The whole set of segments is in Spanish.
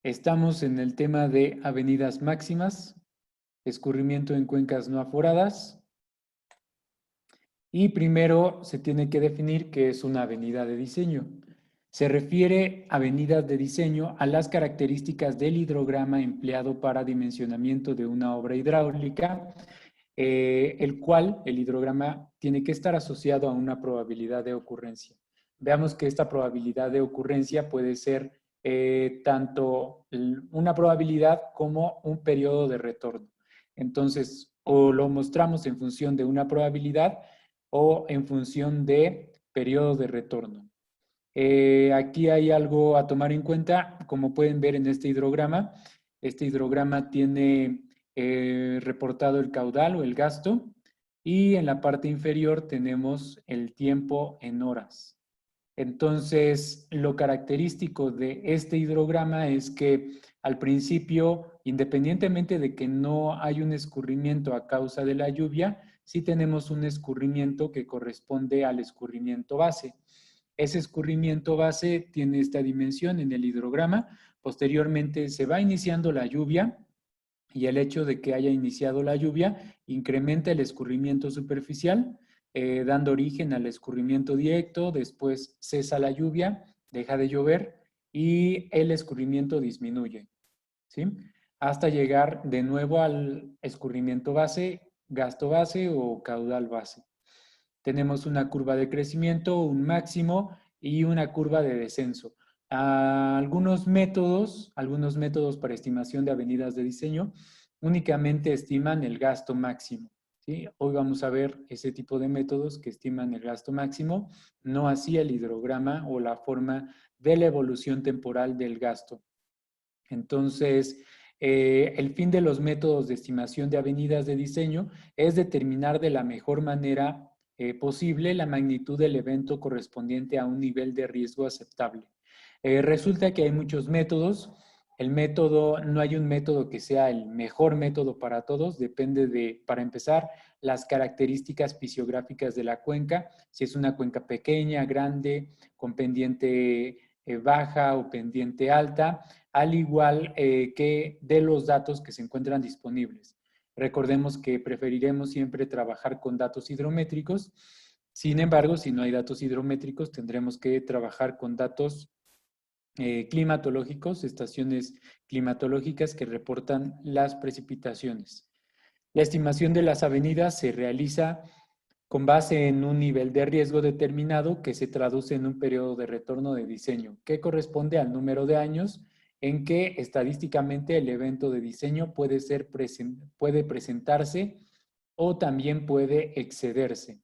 Estamos en el tema de avenidas máximas, escurrimiento en cuencas no aforadas. Y primero se tiene que definir qué es una avenida de diseño. Se refiere avenidas de diseño a las características del hidrograma empleado para dimensionamiento de una obra hidráulica, el cual el hidrograma tiene que estar asociado a una probabilidad de ocurrencia. Veamos que esta probabilidad de ocurrencia puede ser tanto una probabilidad como un periodo de retorno. Entonces, o lo mostramos en función de una probabilidad o en función de periodo de retorno. Aquí hay algo a tomar en cuenta, como pueden ver en este hidrograma tiene reportado el caudal o el gasto y en la parte inferior tenemos el tiempo en horas. Entonces, lo característico de este hidrograma es que al principio, independientemente de que no hay un escurrimiento a causa de la lluvia, sí tenemos un escurrimiento que corresponde al escurrimiento base. Ese escurrimiento base tiene esta dimensión en el hidrograma. Posteriormente se va iniciando la lluvia y el hecho de que haya iniciado la lluvia incrementa el escurrimiento superficial, dando origen al escurrimiento directo. Después cesa la lluvia, deja de llover y el escurrimiento disminuye, ¿sí? Hasta llegar de nuevo al escurrimiento base, gasto base o caudal base. Tenemos una curva de crecimiento, un máximo y una curva de descenso. Algunos métodos para estimación de avenidas de diseño únicamente estiman el gasto máximo, ¿sí? Hoy vamos a ver ese tipo de métodos que estiman el gasto máximo, no así el hidrograma o la forma de la evolución temporal del gasto. Entonces, el fin de los métodos de estimación de avenidas de diseño es determinar de la mejor manera posible la magnitud del evento correspondiente a un nivel de riesgo aceptable. Resulta que hay muchos métodos. No hay un método que sea el mejor método para todos, depende de, para empezar, las características fisiográficas de la cuenca, si es una cuenca pequeña, grande, con pendiente baja o pendiente alta, al igual que de los datos que se encuentran disponibles. Recordemos que preferiremos siempre trabajar con datos hidrométricos. Sin embargo, si no hay datos hidrométricos, tendremos que trabajar con datos climatológicos, estaciones climatológicas que reportan las precipitaciones. La estimación de las avenidas se realiza con base en un nivel de riesgo determinado que se traduce en un periodo de retorno de diseño, que corresponde al número de años en que estadísticamente el evento de diseño puede presentarse o también puede excederse.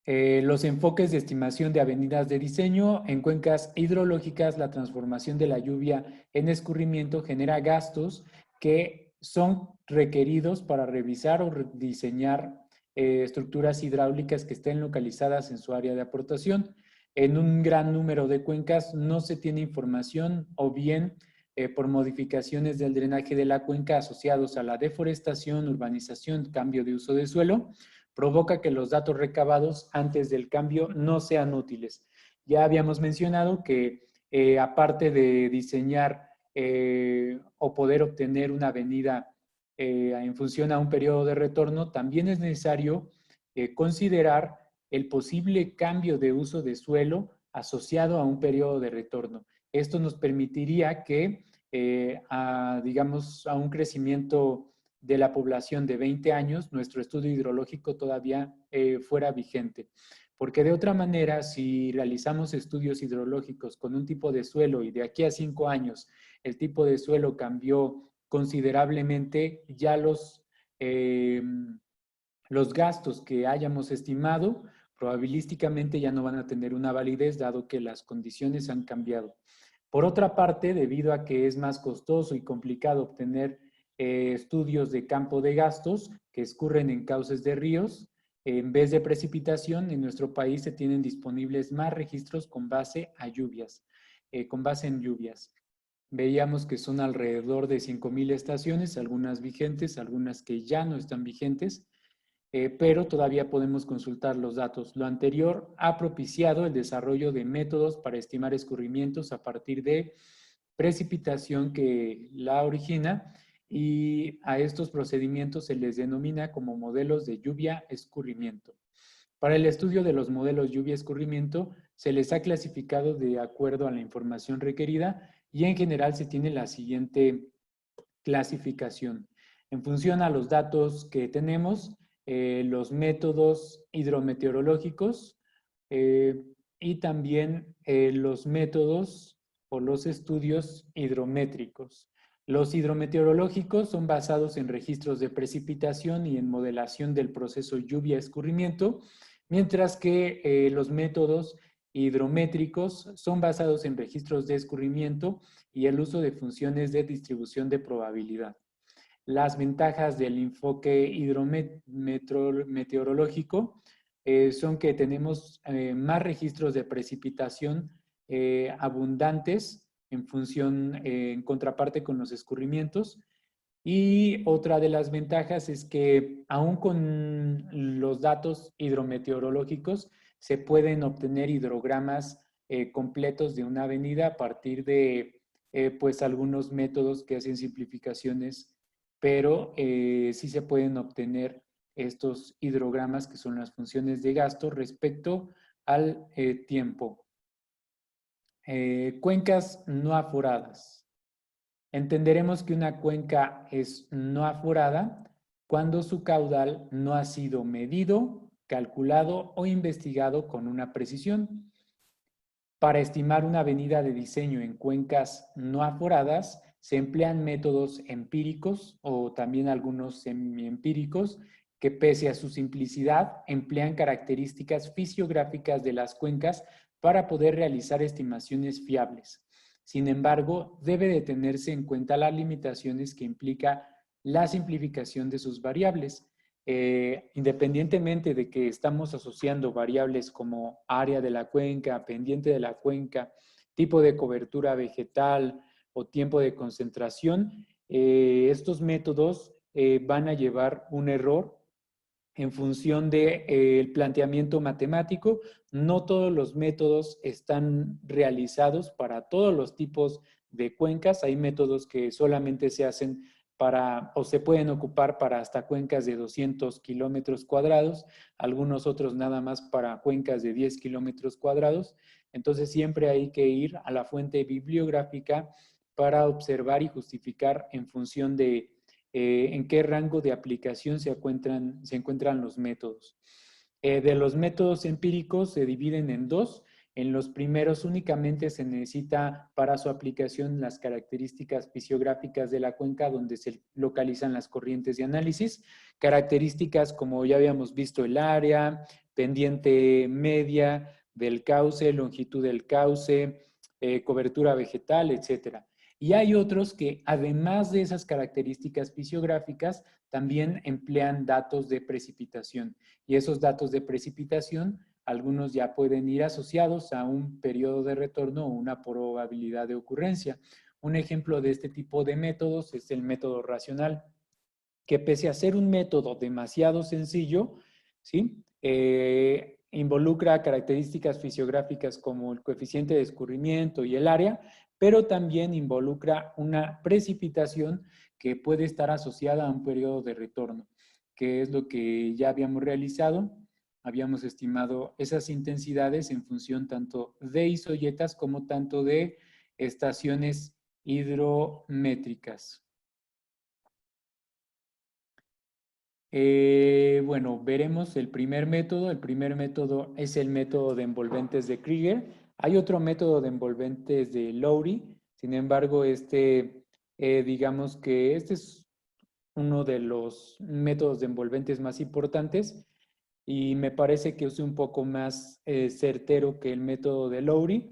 Los enfoques de estimación de avenidas de diseño en cuencas hidrológicas, la transformación de la lluvia en escurrimiento genera gastos que son requeridos para revisar o diseñar estructuras hidráulicas que estén localizadas en su área de aportación. En un gran número de cuencas no se tiene información o bien por modificaciones del drenaje de la cuenca asociados a la deforestación, urbanización, cambio de uso de suelo, provoca que los datos recabados antes del cambio no sean útiles. Ya habíamos mencionado que aparte de diseñar o poder obtener una avenida en función a un periodo de retorno, también es necesario considerar el posible cambio de uso de suelo asociado a un periodo de retorno. Esto nos permitiría que, digamos, a un crecimiento de la población de 20 años, nuestro estudio hidrológico todavía fuera vigente. Porque de otra manera, si realizamos estudios hidrológicos con un tipo de suelo y de aquí a 5 años el tipo de suelo cambió considerablemente, ya los gastos que hayamos estimado probabilísticamente ya no van a tener una validez dado que las condiciones han cambiado. Por otra parte, debido a que es más costoso y complicado obtener estudios de campo de gastos que escurren en cauces de ríos, en vez de precipitación, en nuestro país se tienen disponibles más registros con base a lluvias, con base en lluvias. Veíamos que son alrededor de 5,000 estaciones, algunas vigentes, algunas que ya no están vigentes, pero todavía podemos consultar los datos. Lo anterior ha propiciado el desarrollo de métodos para estimar escurrimientos a partir de precipitación que la origina, y a estos procedimientos se les denomina como modelos de lluvia-escurrimiento. Para el estudio de los modelos lluvia-escurrimiento se les ha clasificado de acuerdo a la información requerida y en general se tiene la siguiente clasificación. En función a los datos que tenemos, los métodos hidrometeorológicos y también los métodos o los estudios hidrométricos. Los hidrometeorológicos son basados en registros de precipitación y en modelación del proceso lluvia-escurrimiento, mientras que los métodos hidrométricos son basados en registros de escurrimiento y el uso de funciones de distribución de probabilidad. Las ventajas del enfoque hidrometeorológico son que tenemos más registros de precipitación abundantes en contraparte con los escurrimientos. Y otra de las ventajas es que aún con los datos hidrometeorológicos se pueden obtener hidrogramas completos de una avenida a partir de pues algunos métodos que hacen simplificaciones, pero sí se pueden obtener estos hidrogramas que son las funciones de gasto respecto al tiempo. Cuencas no aforadas. Entenderemos que una cuenca es no aforada cuando su caudal no ha sido medido, calculado o investigado con una precisión. Para estimar una avenida de diseño en cuencas no aforadas, se emplean métodos empíricos o también algunos semiempíricos que, pese a su simplicidad, emplean características fisiográficas de las cuencas para poder realizar estimaciones fiables. Sin embargo, debe de tenerse en cuenta las limitaciones que implica la simplificación de sus variables. Independientemente de que estamos asociando variables como área de la cuenca, pendiente de la cuenca, tipo de cobertura vegetal o tiempo de concentración, estos métodos van a llevar un error en función del planteamiento matemático. No todos los métodos están realizados para todos los tipos de cuencas. Hay métodos que solamente se hacen para, o se pueden ocupar para hasta cuencas de 200 kilómetros cuadrados, algunos otros nada más para cuencas de 10 kilómetros cuadrados. Entonces siempre hay que ir a la fuente bibliográfica para observar y justificar en función de en qué rango de aplicación se encuentran los métodos. De los métodos empíricos se dividen en dos. En los primeros únicamente se necesita para su aplicación las características fisiográficas de la cuenca donde se localizan las corrientes de análisis, características como ya habíamos visto el área, pendiente media del cauce, longitud del cauce, cobertura vegetal, etcétera. Y hay otros que, además de esas características fisiográficas, también emplean datos de precipitación. Y esos datos de precipitación, algunos ya pueden ir asociados a un periodo de retorno o una probabilidad de ocurrencia. Un ejemplo de este tipo de métodos es el método racional, que pese a ser un método demasiado sencillo, ¿sí? Involucra características fisiográficas como el coeficiente de escurrimiento y el área, pero también involucra una precipitación que puede estar asociada a un periodo de retorno, que es lo que ya habíamos realizado. Habíamos estimado esas intensidades en función tanto de isoyetas como tanto de estaciones hidrométricas. Bueno, veremos el primer método. El primer método es el método de envolventes de Krieger. Hay otro método de envolventes de Lowry. Sin embargo, digamos que este es uno de los métodos de envolventes más importantes y me parece que es un poco más certero que el método de Lowry.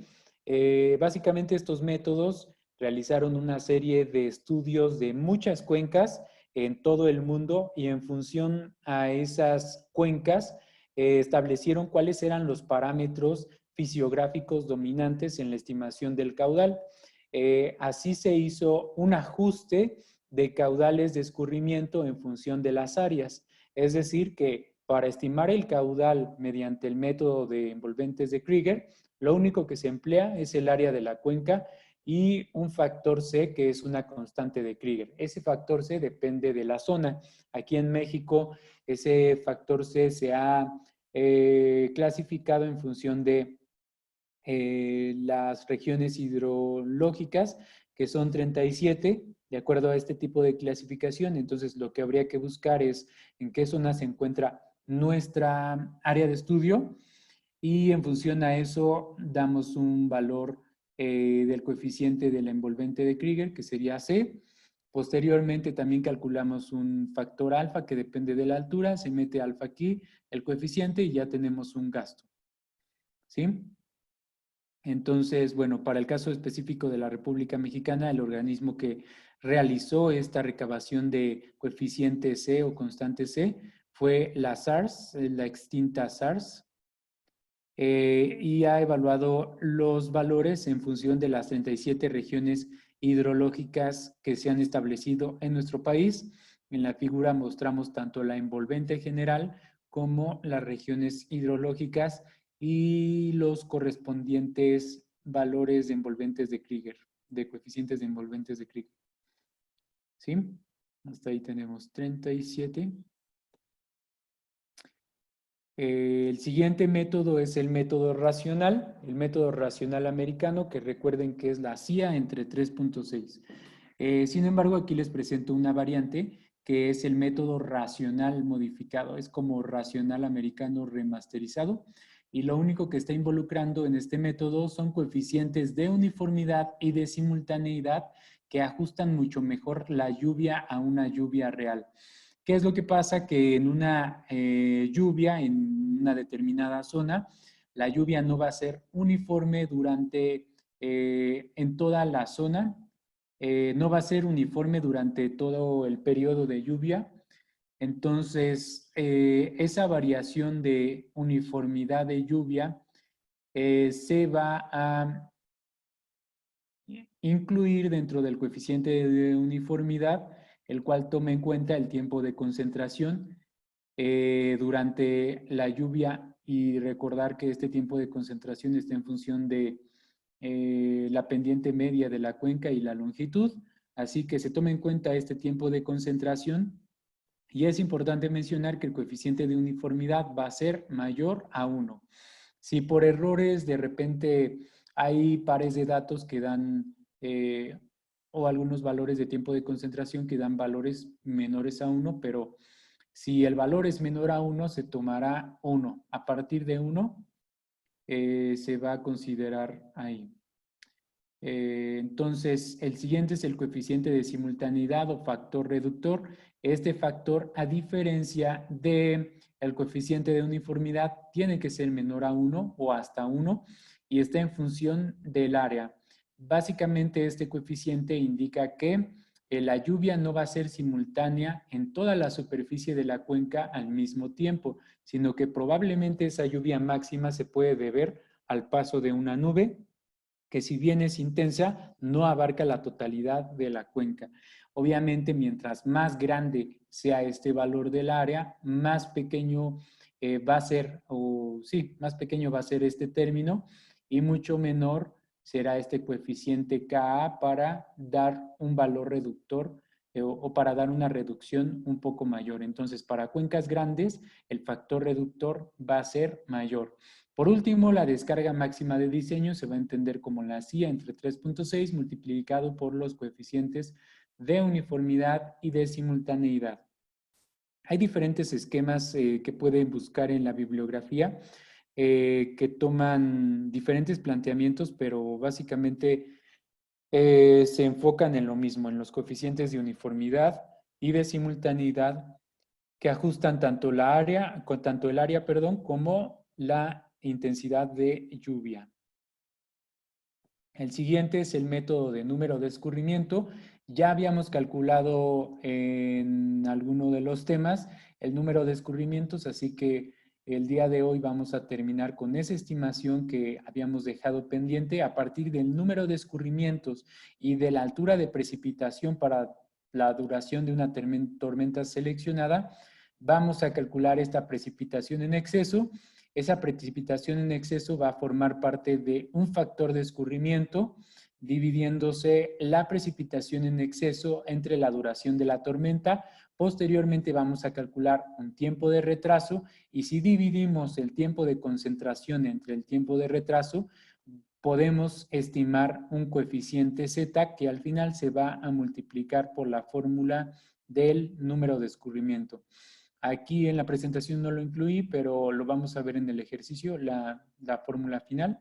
Básicamente estos métodos realizaron una serie de estudios de muchas cuencas en todo el mundo y en función a esas cuencas establecieron cuáles eran los parámetros fisiográficos dominantes en la estimación del caudal. Así se hizo un ajuste de caudales de escurrimiento en función de las áreas. Es decir, que para estimar el caudal mediante el método de envolventes de Krieger, lo único que se emplea es el área de la cuenca y un factor C, que es una constante de Krieger. Ese factor C depende de la zona. Aquí en México, ese factor C se ha clasificado en función de las regiones hidrológicas, que son 37, de acuerdo a este tipo de clasificación. Entonces, lo que habría que buscar es en qué zona se encuentra nuestra área de estudio y en función a eso damos un valor del coeficiente de la envolvente de Krieger, que sería C. Posteriormente también calculamos un factor alfa que depende de la altura, se mete alfa aquí, el coeficiente y ya tenemos un gasto. ¿Sí? Entonces, bueno, para el caso específico de la República Mexicana, el organismo que realizó esta recabación de coeficiente C o constante C fue la SARS, la extinta SARS, y ha evaluado los valores en función de las 37 regiones hidrológicas que se han establecido en nuestro país. En la figura mostramos tanto la envolvente general como las regiones hidrológicas y los correspondientes valores de envolventes de Krieger, de coeficientes de envolventes de Krieger. ¿Sí? Hasta ahí tenemos 37. El siguiente método es el método racional americano, que recuerden que es la CIA entre 3.6. Sin embargo, aquí les presento una variante que es el método racional modificado. Es como racional americano remasterizado. Y lo único que está involucrando en este método son coeficientes de uniformidad y de simultaneidad que ajustan mucho mejor la lluvia a una lluvia real. ¿Qué es lo que pasa? Que en una lluvia, en una determinada zona, la lluvia no va a ser uniforme en toda la zona, no va a ser uniforme durante todo el periodo de lluvia. Entonces, esa variación de uniformidad de lluvia se va a incluir dentro del coeficiente de uniformidad, el cual toma en cuenta el tiempo de concentración durante la lluvia, y recordar que este tiempo de concentración está en función de la pendiente media de la cuenca y la longitud, así que se toma en cuenta este tiempo de concentración. Y es importante mencionar que el coeficiente de uniformidad va a ser mayor a 1. Si por errores de repente hay pares de datos que dan, o algunos valores de tiempo de concentración que dan valores menores a 1, pero si el valor es menor a 1, se tomará 1. A partir de 1, se va a considerar ahí. Entonces, el siguiente es el coeficiente de simultaneidad o factor reductor. Este factor, a diferencia del coeficiente de uniformidad, tiene que ser menor a 1 o hasta 1 y está en función del área. Básicamente, este coeficiente indica que la lluvia no va a ser simultánea en toda la superficie de la cuenca al mismo tiempo, sino que probablemente esa lluvia máxima se puede deber al paso de una nube, que si bien es intensa, no abarca la totalidad de la cuenca. Obviamente, mientras más grande sea este valor del área, más pequeño va a ser, más pequeño va a ser este término y mucho menor será este coeficiente Ka para dar un valor reductor o para dar una reducción un poco mayor. Entonces, para cuencas grandes, el factor reductor va a ser mayor. Por último, la descarga máxima de diseño se va a entender como la CIA entre 3.6 multiplicado por los coeficientes de uniformidad y de simultaneidad. Hay diferentes esquemas que pueden buscar en la bibliografía que toman diferentes planteamientos, pero básicamente se enfocan en lo mismo, en los coeficientes de uniformidad y de simultaneidad que ajustan tanto el área, como la intensidad de lluvia. El siguiente es el método de número de escurrimiento. Ya habíamos calculado en alguno de los temas el número de escurrimientos, así que el día de hoy vamos a terminar con esa estimación que habíamos dejado pendiente a partir del número de escurrimientos y de la altura de precipitación para la duración de una tormenta seleccionada. Vamos a calcular esta precipitación en exceso. Esa precipitación en exceso va a formar parte de un factor de escurrimiento dividiéndose la precipitación en exceso entre la duración de la tormenta. Posteriormente vamos a calcular un tiempo de retraso y si dividimos el tiempo de concentración entre el tiempo de retraso, podemos estimar un coeficiente Z que al final se va a multiplicar por la fórmula del número de escurrimiento. Aquí en la presentación no lo incluí, pero lo vamos a ver en el ejercicio, la fórmula final.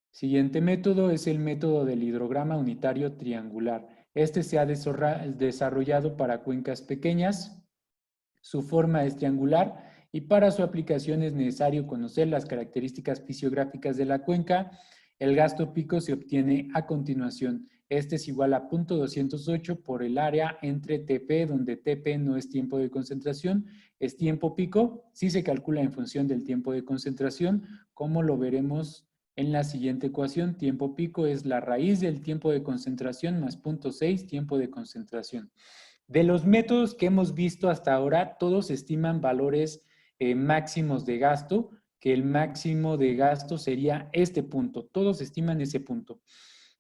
Siguiente método es el método del hidrograma unitario triangular. Este se ha desarrollado para cuencas pequeñas. Su forma es triangular y para su aplicación es necesario conocer las características fisiográficas de la cuenca. El gasto pico se obtiene a continuación. Este es igual a 0.208 por el área entre TP, donde TP no es tiempo de concentración, es tiempo pico. Sí se calcula en función del tiempo de concentración, como lo veremos en la siguiente ecuación. Tiempo pico es la raíz del tiempo de concentración más 0.6 tiempo de concentración. De los métodos que hemos visto hasta ahora, todos estiman valores máximos de gasto, que el máximo de gasto sería este punto. Todos estiman ese punto.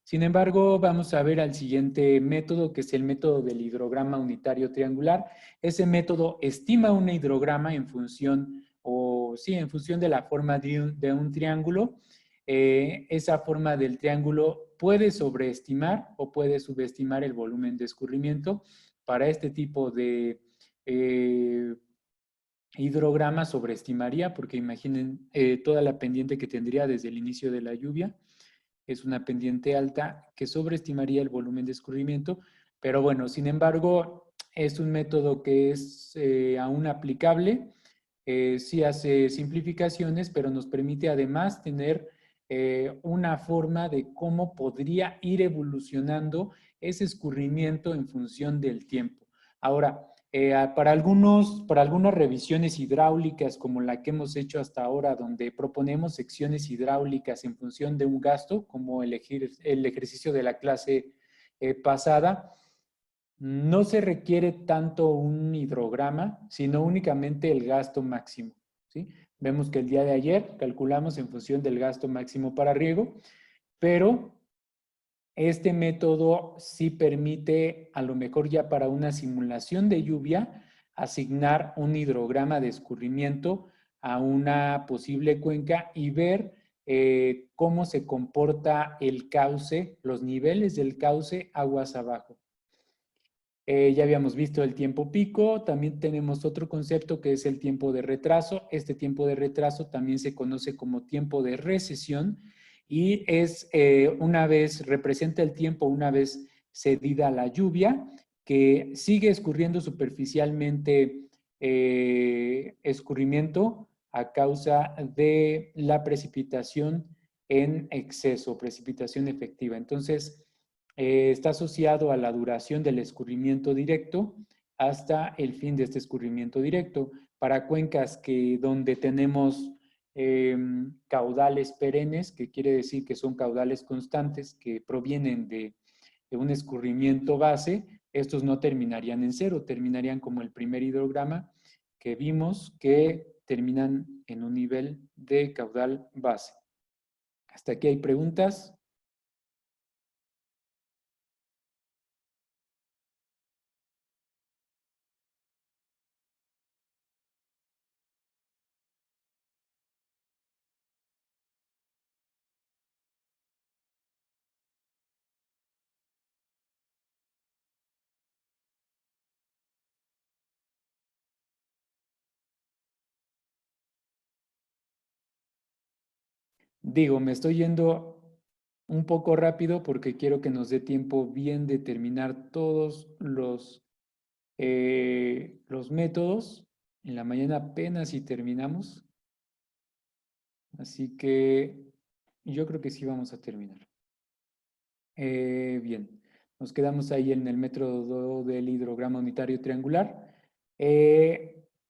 Sin embargo, vamos a ver al siguiente método, que es el método del hidrograma unitario triangular. Ese método estima un hidrograma en función, en función de la forma de un triángulo. Esa forma del triángulo puede sobreestimar o puede subestimar el volumen de escurrimiento. Para este tipo de hidrograma sobreestimaría, porque imaginen toda la pendiente que tendría desde el inicio de la lluvia. Es una pendiente alta que sobreestimaría el volumen de escurrimiento, pero bueno, sin embargo, es un método que es aún aplicable. Sí hace simplificaciones, pero nos permite además tener una forma de cómo podría ir evolucionando ese escurrimiento en función del tiempo. Ahora, para algunas revisiones hidráulicas como la que hemos hecho hasta ahora, donde proponemos secciones hidráulicas en función de un gasto, como el ejercicio de la clase pasada, no se requiere tanto un hidrograma, sino únicamente el gasto máximo, ¿sí? Vemos que el día de ayer calculamos en función del gasto máximo para riego, pero este método sí permite, a lo mejor ya para una simulación de lluvia, asignar un hidrograma de escurrimiento a una posible cuenca y ver cómo se comporta el cauce, los niveles del cauce aguas abajo. Ya habíamos visto el tiempo pico, también tenemos otro concepto que es el tiempo de retraso. Este tiempo de retraso también se conoce como tiempo de recesión y es representa el tiempo una vez cedida la lluvia, que sigue escurriendo superficialmente escurrimiento a causa de la precipitación en exceso, precipitación efectiva. Entonces, está asociado a la duración del escurrimiento directo hasta el fin de este escurrimiento directo. Para cuencas donde tenemos caudales perennes, que quiere decir que son caudales constantes que provienen de un escurrimiento base, estos no terminarían en cero, terminarían como el primer hidrograma que vimos, que terminan en un nivel de caudal base. Hasta aquí hay preguntas. Digo, me estoy yendo un poco rápido porque quiero que nos dé tiempo bien de terminar todos los métodos. En la mañana apenas si terminamos. Así que yo creo que sí vamos a terminar. Bien, nos quedamos ahí en el método del hidrograma unitario triangular.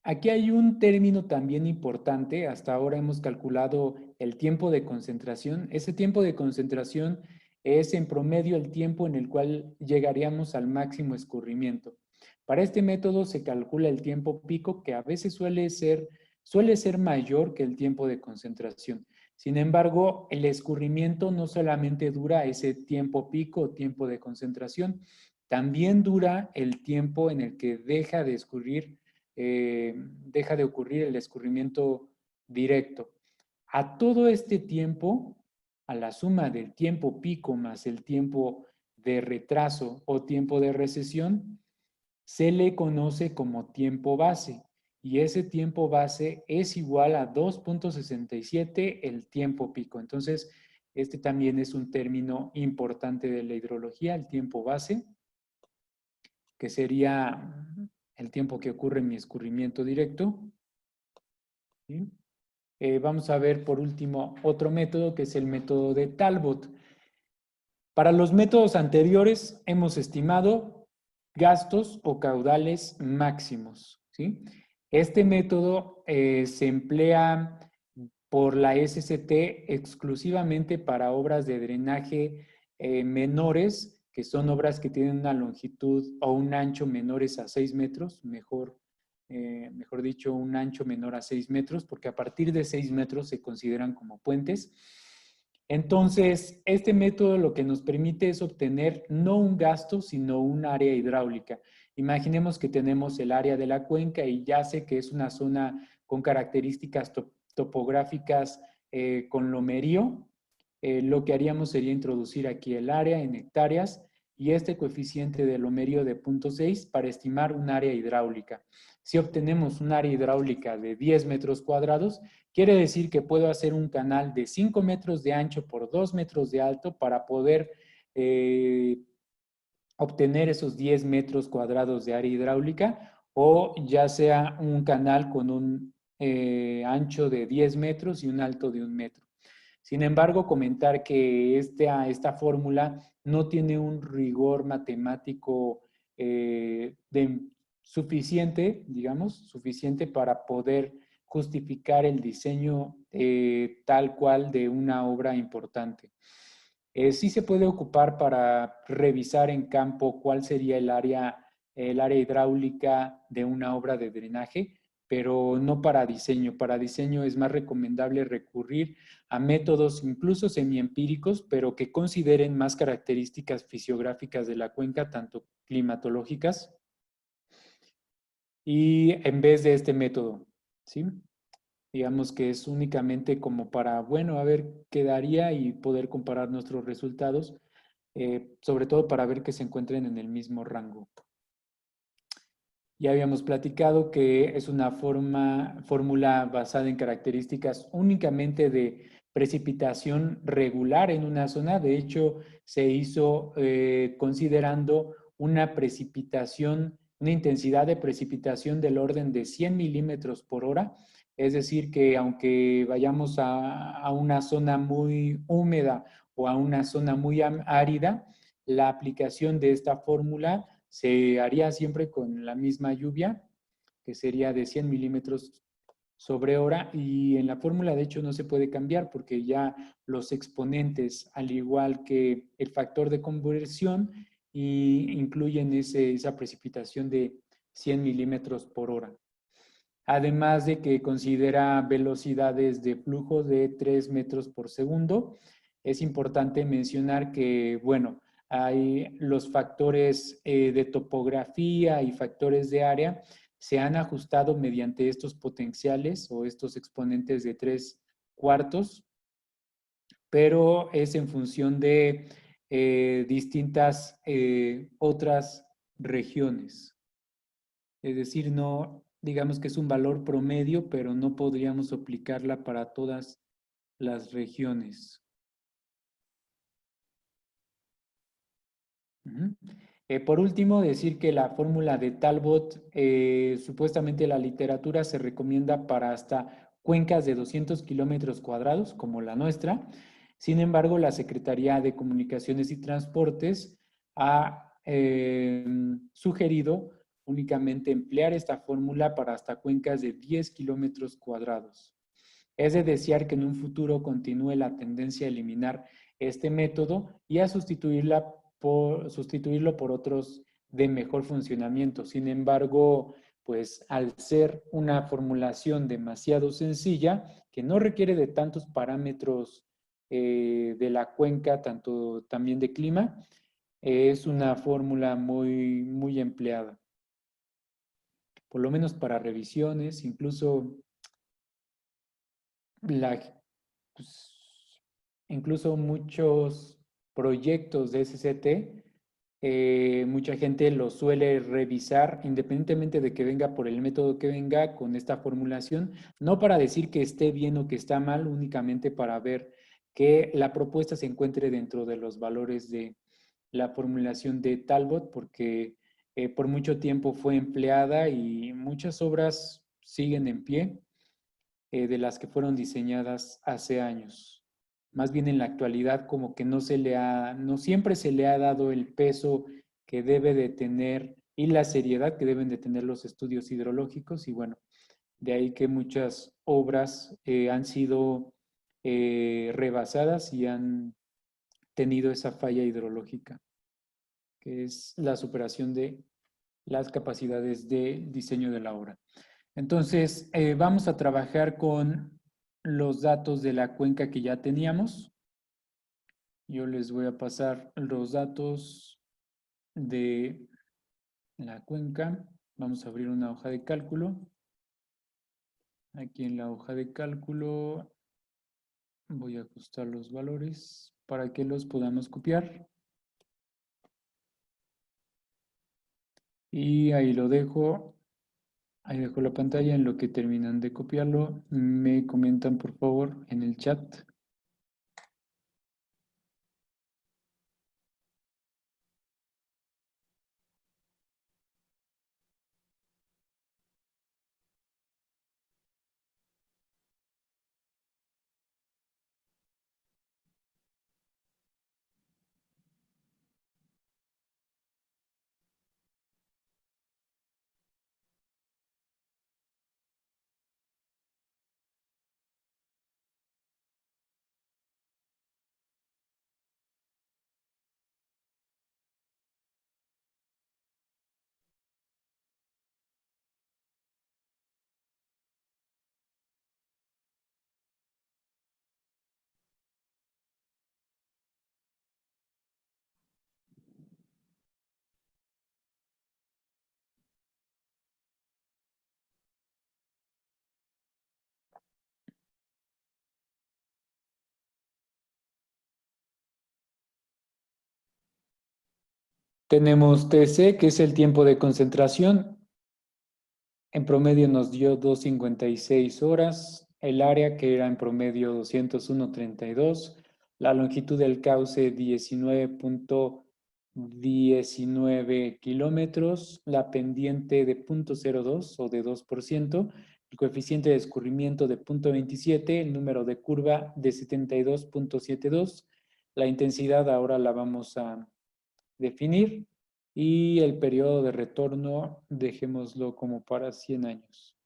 Aquí hay un término también importante. Hasta ahora hemos calculado el tiempo de concentración. Ese tiempo de concentración es en promedio el tiempo en el cual llegaríamos al máximo escurrimiento. Para este método se calcula el tiempo pico, que a veces suele ser mayor que el tiempo de concentración. Sin embargo, el escurrimiento no solamente dura ese tiempo pico o tiempo de concentración, también dura el tiempo en el que deja de ocurrir el escurrimiento directo. A todo este tiempo, a la suma del tiempo pico más el tiempo de retraso o tiempo de recesión, se le conoce como tiempo base. Y ese tiempo base es igual a 2.67 el tiempo pico. Entonces, este también es un término importante de la hidrología, el tiempo base, que sería el tiempo que ocurre en mi escurrimiento directo. ¿Sí? Vamos a ver por último otro método que es el método de Talbot. Para los métodos anteriores hemos estimado gastos o caudales máximos, ¿sí? Este método se emplea por la SCT exclusivamente para obras de drenaje menores, que son obras que tienen una longitud o un ancho menores a 6 metros, mejor dicho, un ancho menor a 6 metros, porque a partir de 6 metros se consideran como puentes. Entonces, este método lo que nos permite es obtener no un gasto, sino un área hidráulica. Imaginemos que tenemos el área de la cuenca y ya sé que es una zona con características topográficas con lomerío. Lo que haríamos sería introducir aquí el área en hectáreas y este coeficiente de lomerío de 0.6 para estimar un área hidráulica. Si obtenemos un área hidráulica de 10 metros cuadrados, quiere decir que puedo hacer un canal de 5 metros de ancho por 2 metros de alto para poder obtener esos 10 metros cuadrados de área hidráulica, o ya sea un canal con un ancho de 10 metros y un alto de 1 metro. Sin embargo, comentar que esta fórmula no tiene un rigor matemático suficiente, digamos, suficiente para poder justificar el diseño tal cual de una obra importante. Sí se puede ocupar para revisar en campo cuál sería el área hidráulica de una obra de drenaje, pero no para diseño. Para diseño es más recomendable recurrir a métodos incluso semiempíricos, pero que consideren más características fisiográficas de la cuenca, tanto climatológicas, y en vez de este método, ¿sí? Digamos que es únicamente como para, bueno, a ver qué daría y poder comparar nuestros resultados, sobre todo para ver que se encuentren en el mismo rango. Ya habíamos platicado que es una fórmula basada en características únicamente de precipitación regular en una zona. De hecho, se hizo considerando una precipitación, una intensidad de precipitación del orden de 100 milímetros por hora. Es decir, que aunque vayamos a una zona muy húmeda o a una zona muy árida, la aplicación de esta fórmula se haría siempre con la misma lluvia, que sería de 100 milímetros sobre hora, y en la fórmula de hecho no se puede cambiar porque ya los exponentes, al igual que el factor de conversión, incluyen esa precipitación de 100 milímetros por hora. Además de que considera velocidades de flujo de 3 metros por segundo. Es importante mencionar que, bueno, hay los factores de topografía y factores de área se han ajustado mediante estos potenciales o estos exponentes de 3/4, pero es en función de distintas otras regiones. Es decir, no, digamos que es un valor promedio, pero no podríamos aplicarla para todas las regiones. Por último, decir que la fórmula de Talbot, supuestamente la literatura se recomienda para hasta cuencas de 200 kilómetros cuadrados, como la nuestra. Sin embargo, la Secretaría de Comunicaciones y Transportes ha sugerido únicamente emplear esta fórmula para hasta cuencas de 10 kilómetros cuadrados. Es de desear que en un futuro continúe la tendencia a eliminar este método y a sustituirlo por otros de mejor funcionamiento. Sin embargo, pues al ser una formulación demasiado sencilla, que no requiere de tantos parámetros de la cuenca, tanto también de clima, es una fórmula muy empleada, por lo menos para revisiones, incluso la, pues, incluso muchos proyectos de SCT, mucha gente lo suele revisar independientemente de que venga por el método que venga con esta formulación, no para decir que esté bien o que está mal, únicamente para ver que la propuesta se encuentre dentro de los valores de la formulación de Talbot, porque por mucho tiempo fue empleada y muchas obras siguen en pie de las que fueron diseñadas hace años. Más bien en la actualidad como que no siempre se le ha dado el peso que debe de tener y la seriedad que deben de tener los estudios hidrológicos y bueno, de ahí que muchas obras han sido rebasadas y han tenido esa falla hidrológica, que es la superación de las capacidades de diseño de la obra. Entonces, vamos a trabajar con los datos de la cuenca que ya teníamos. Yo les voy a pasar los datos de la cuenca. Vamos a abrir una hoja de cálculo. Aquí en la hoja de cálculo voy a ajustar los valores para que los podamos copiar. Y ahí lo dejo. Ahí dejo la pantalla. En lo que terminan de copiarlo, me comentan por favor en el chat. Tenemos TC, que es el tiempo de concentración. En promedio nos dio 2,56 horas. El área, que era en promedio 201,32. La longitud del cauce, 19,19 kilómetros. La pendiente de 0,02 o de 2%. El coeficiente de escurrimiento de 0,27. El número de curva de 72,72. La intensidad ahora la vamos a definir y el periodo de retorno dejémoslo como para 100 años.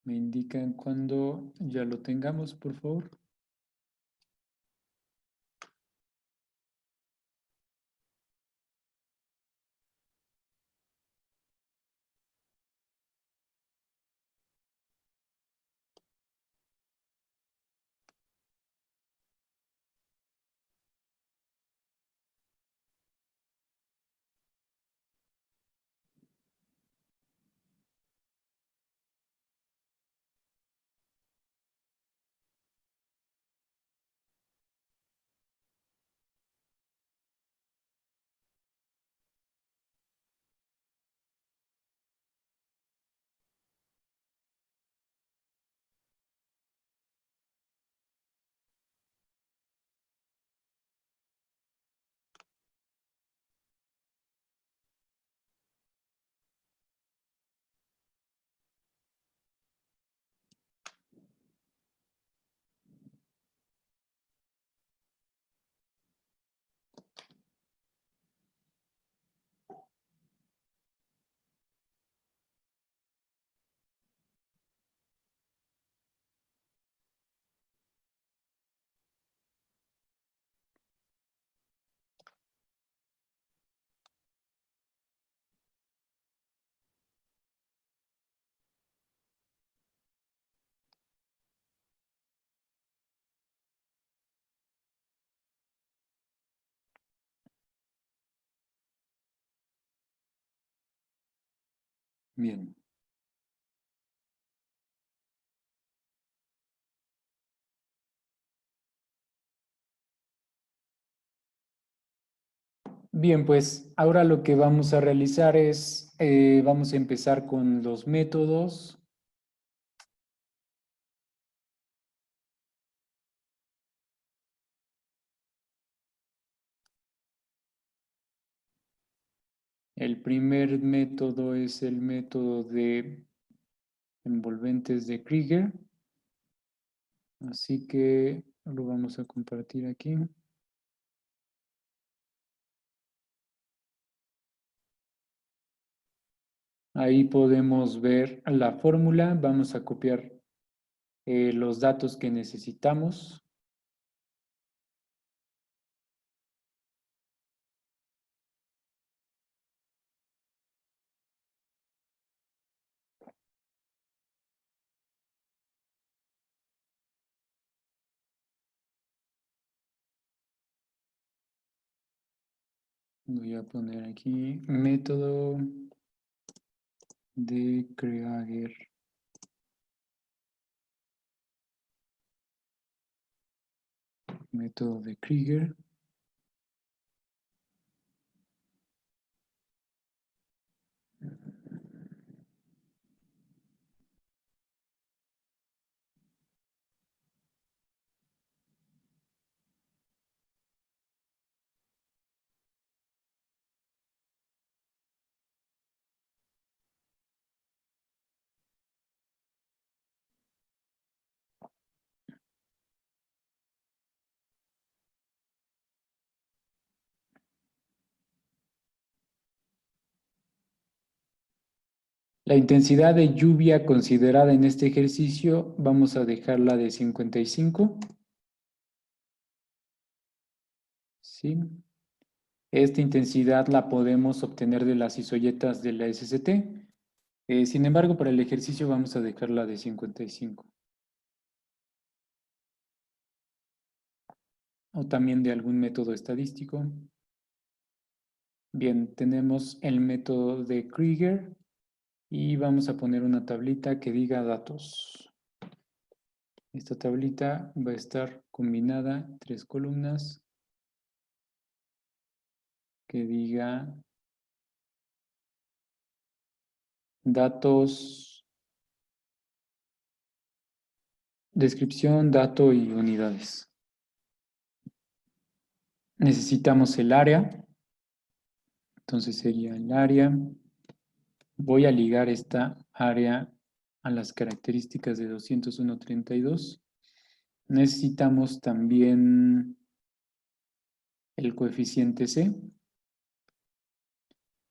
Me indican cuando ya lo tengamos, por favor. Bien. Bien, pues ahora lo que vamos a realizar es, vamos a empezar con los métodos. El primer método es el método de envolventes de Krieger. Así que lo vamos a compartir aquí. Ahí podemos ver la fórmula. Vamos a copiar los datos que necesitamos. Voy a poner aquí método de Krieger. Método de Krieger. La intensidad de lluvia considerada en este ejercicio, vamos a dejarla de 55. ¿Sí? Esta intensidad la podemos obtener de las isoyetas de la SST. Sin embargo, para el ejercicio vamos a dejarla de 55. O también de algún método estadístico. Bien, tenemos el método de Krieger y vamos a poner una tablita que diga datos. Esta tablita va a estar combinada en 3 columnas que diga datos, descripción, dato y unidades. Necesitamos el área, entonces sería el área. Voy a ligar esta área a las características de 201.32. Necesitamos también el coeficiente C.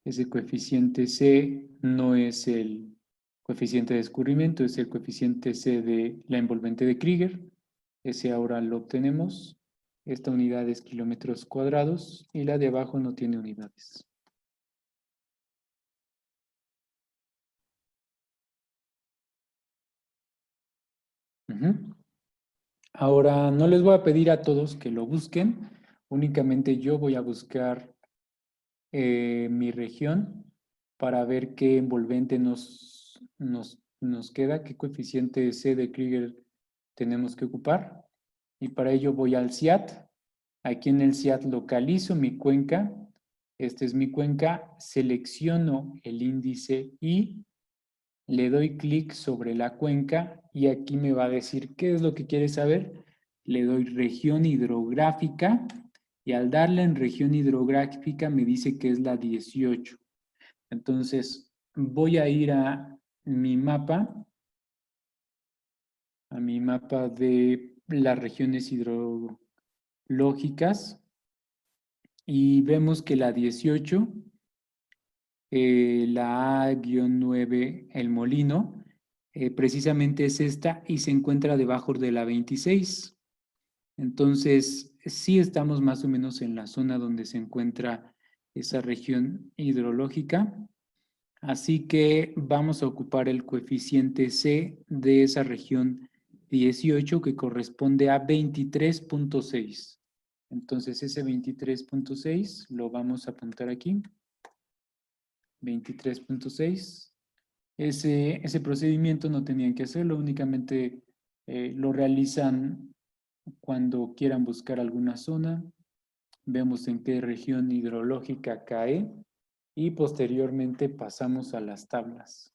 Ese coeficiente C no es el coeficiente de escurrimiento, es el coeficiente C de la envolvente de Krieger. Ese ahora lo obtenemos. Esta unidad es kilómetros cuadrados y la de abajo no tiene unidades. Ahora, no les voy a pedir a todos que lo busquen, únicamente yo voy a buscar mi región para ver qué envolvente nos queda, qué coeficiente C de Krieger tenemos que ocupar. Y para ello voy al CIAT. Aquí en el CIAT localizo mi cuenca. Esta es mi cuenca. Selecciono el índice I, le doy clic sobre la cuenca y aquí me va a decir qué es lo que quiere saber. Le doy región hidrográfica y al darle en región hidrográfica me dice que es la 18. Entonces voy a ir a mi mapa de las regiones hidrológicas y vemos que la 18, la A-9, el molino, precisamente es esta y se encuentra debajo de la 26. Entonces, sí estamos más o menos en la zona donde se encuentra esa región hidrológica. Así que vamos a ocupar el coeficiente C de esa región 18 que corresponde a 23.6. Entonces ese 23.6 lo vamos a apuntar aquí. 23.6. Ese procedimiento no tenían que hacerlo, únicamente lo realizan cuando quieran buscar alguna zona. Vemos en qué región hidrológica cae y posteriormente pasamos a las tablas.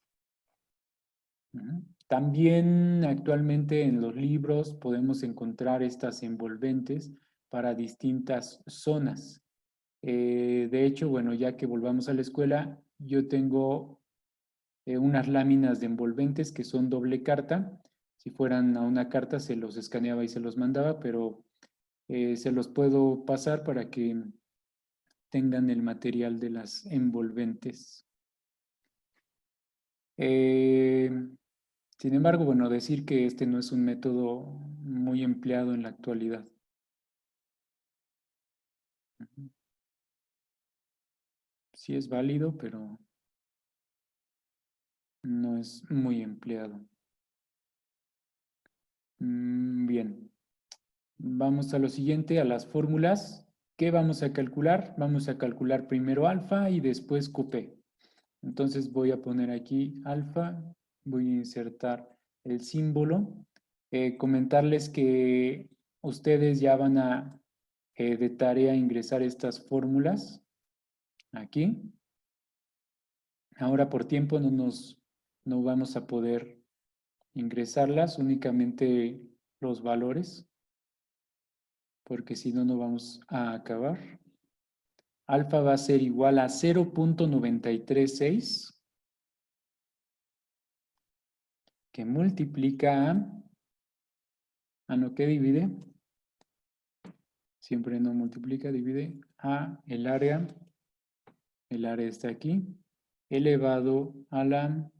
También actualmente en los libros podemos encontrar estas envolventes para distintas zonas. De hecho, bueno, ya que volvamos a la escuela, yo tengo unas láminas de envolventes que son doble carta. Si fueran a una carta se los escaneaba y se los mandaba, pero se los puedo pasar para que tengan el material de las envolventes. Eh, Sin embargo, bueno, decir que este no es un método muy empleado en la actualidad. Sí es válido, pero no es muy empleado. Bien, vamos a lo siguiente, a las fórmulas. ¿Qué vamos a calcular? Vamos a calcular primero alfa y después QP. Entonces voy a poner aquí alfa, voy a insertar el símbolo. Comentarles que ustedes ya van a de tarea ingresar estas fórmulas aquí. Ahora por tiempo no vamos a poder ingresarlas, únicamente los valores, porque si no, no vamos a acabar. Alfa va a ser igual a 0.936 que multiplica no, ¿qué divide? Siempre no multiplica, divide a el área está aquí, elevado a la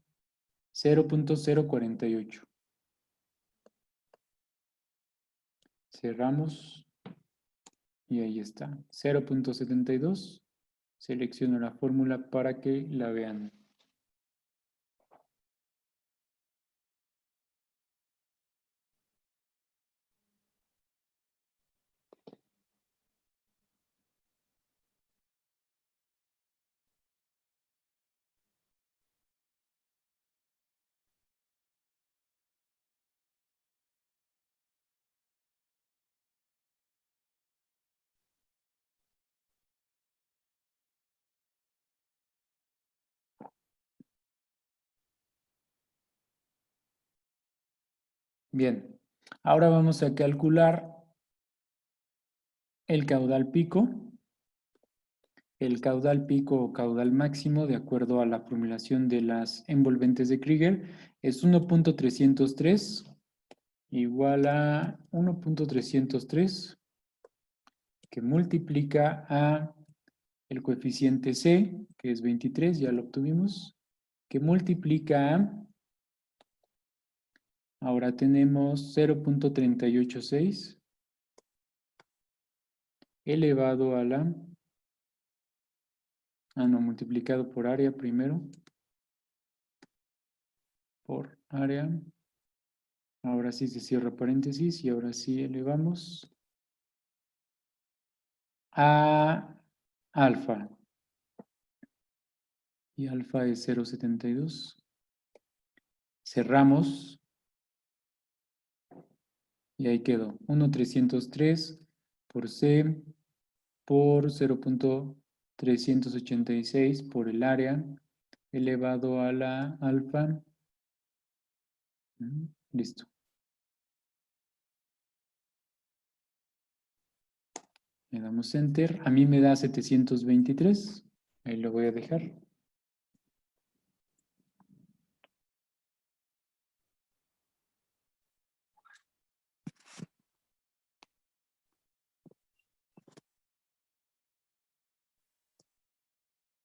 0.048. Cerramos y ahí está, 0.72. Selecciono la fórmula para que la vean. Bien, ahora vamos a calcular el caudal pico. El caudal pico o caudal máximo, de acuerdo a la formulación de las envolventes de Krieger, es 1.303 igual a 1.303 que multiplica a el coeficiente C, que es 23, ya lo obtuvimos, que multiplica a, ahora tenemos 0.386 elevado a la, no, multiplicado por área primero, por área, ahora sí se cierra paréntesis y ahora sí elevamos a alfa. Y alfa es 0.72. Cerramos y ahí quedó. 1.303 por C por 0.386 por el área elevado a la alfa. Listo. Le damos Enter. A mí me da 723. Ahí lo voy a dejar.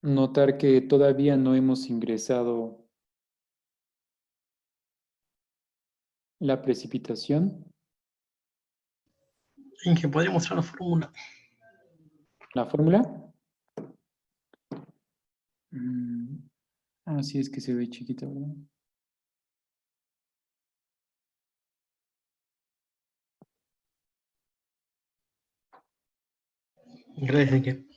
Notar que todavía no hemos ingresado la precipitación. En que podría mostrar la fórmula. ¿La fórmula? Sí, es que se ve chiquita, ¿verdad? Gracias, que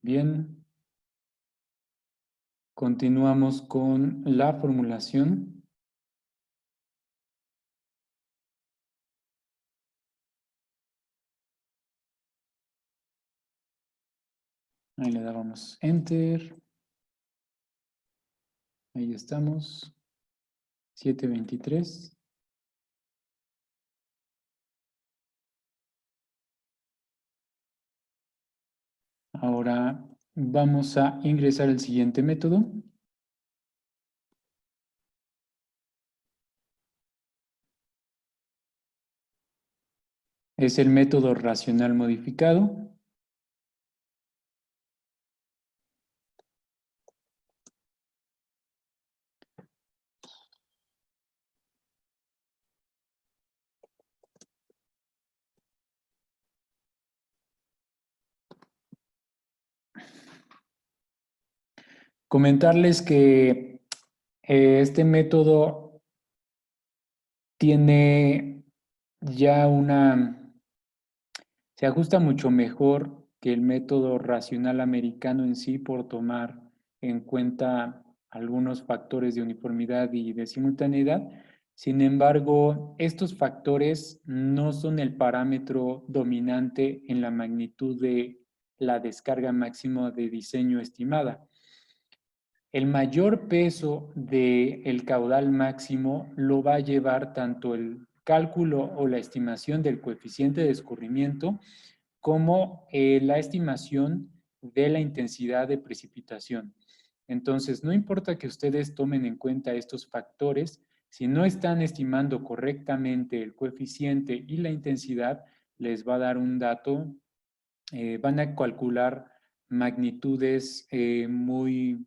Bien. Continuamos con la formulación. Ahí le dábamos Enter. Ahí estamos. 723. Ahora vamos a ingresar el siguiente método. Es el método racional modificado. Comentarles que este método tiene ya se ajusta mucho mejor que el método racional americano en sí por tomar en cuenta algunos factores de uniformidad y de simultaneidad. Sin embargo, estos factores no son el parámetro dominante en la magnitud de la descarga máxima de diseño estimada. El mayor peso del caudal máximo lo va a llevar tanto el cálculo o la estimación del coeficiente de escurrimiento como la estimación de la intensidad de precipitación. Entonces, no importa que ustedes tomen en cuenta estos factores, si no están estimando correctamente el coeficiente y la intensidad, les va a dar un dato, van a calcular magnitudes muy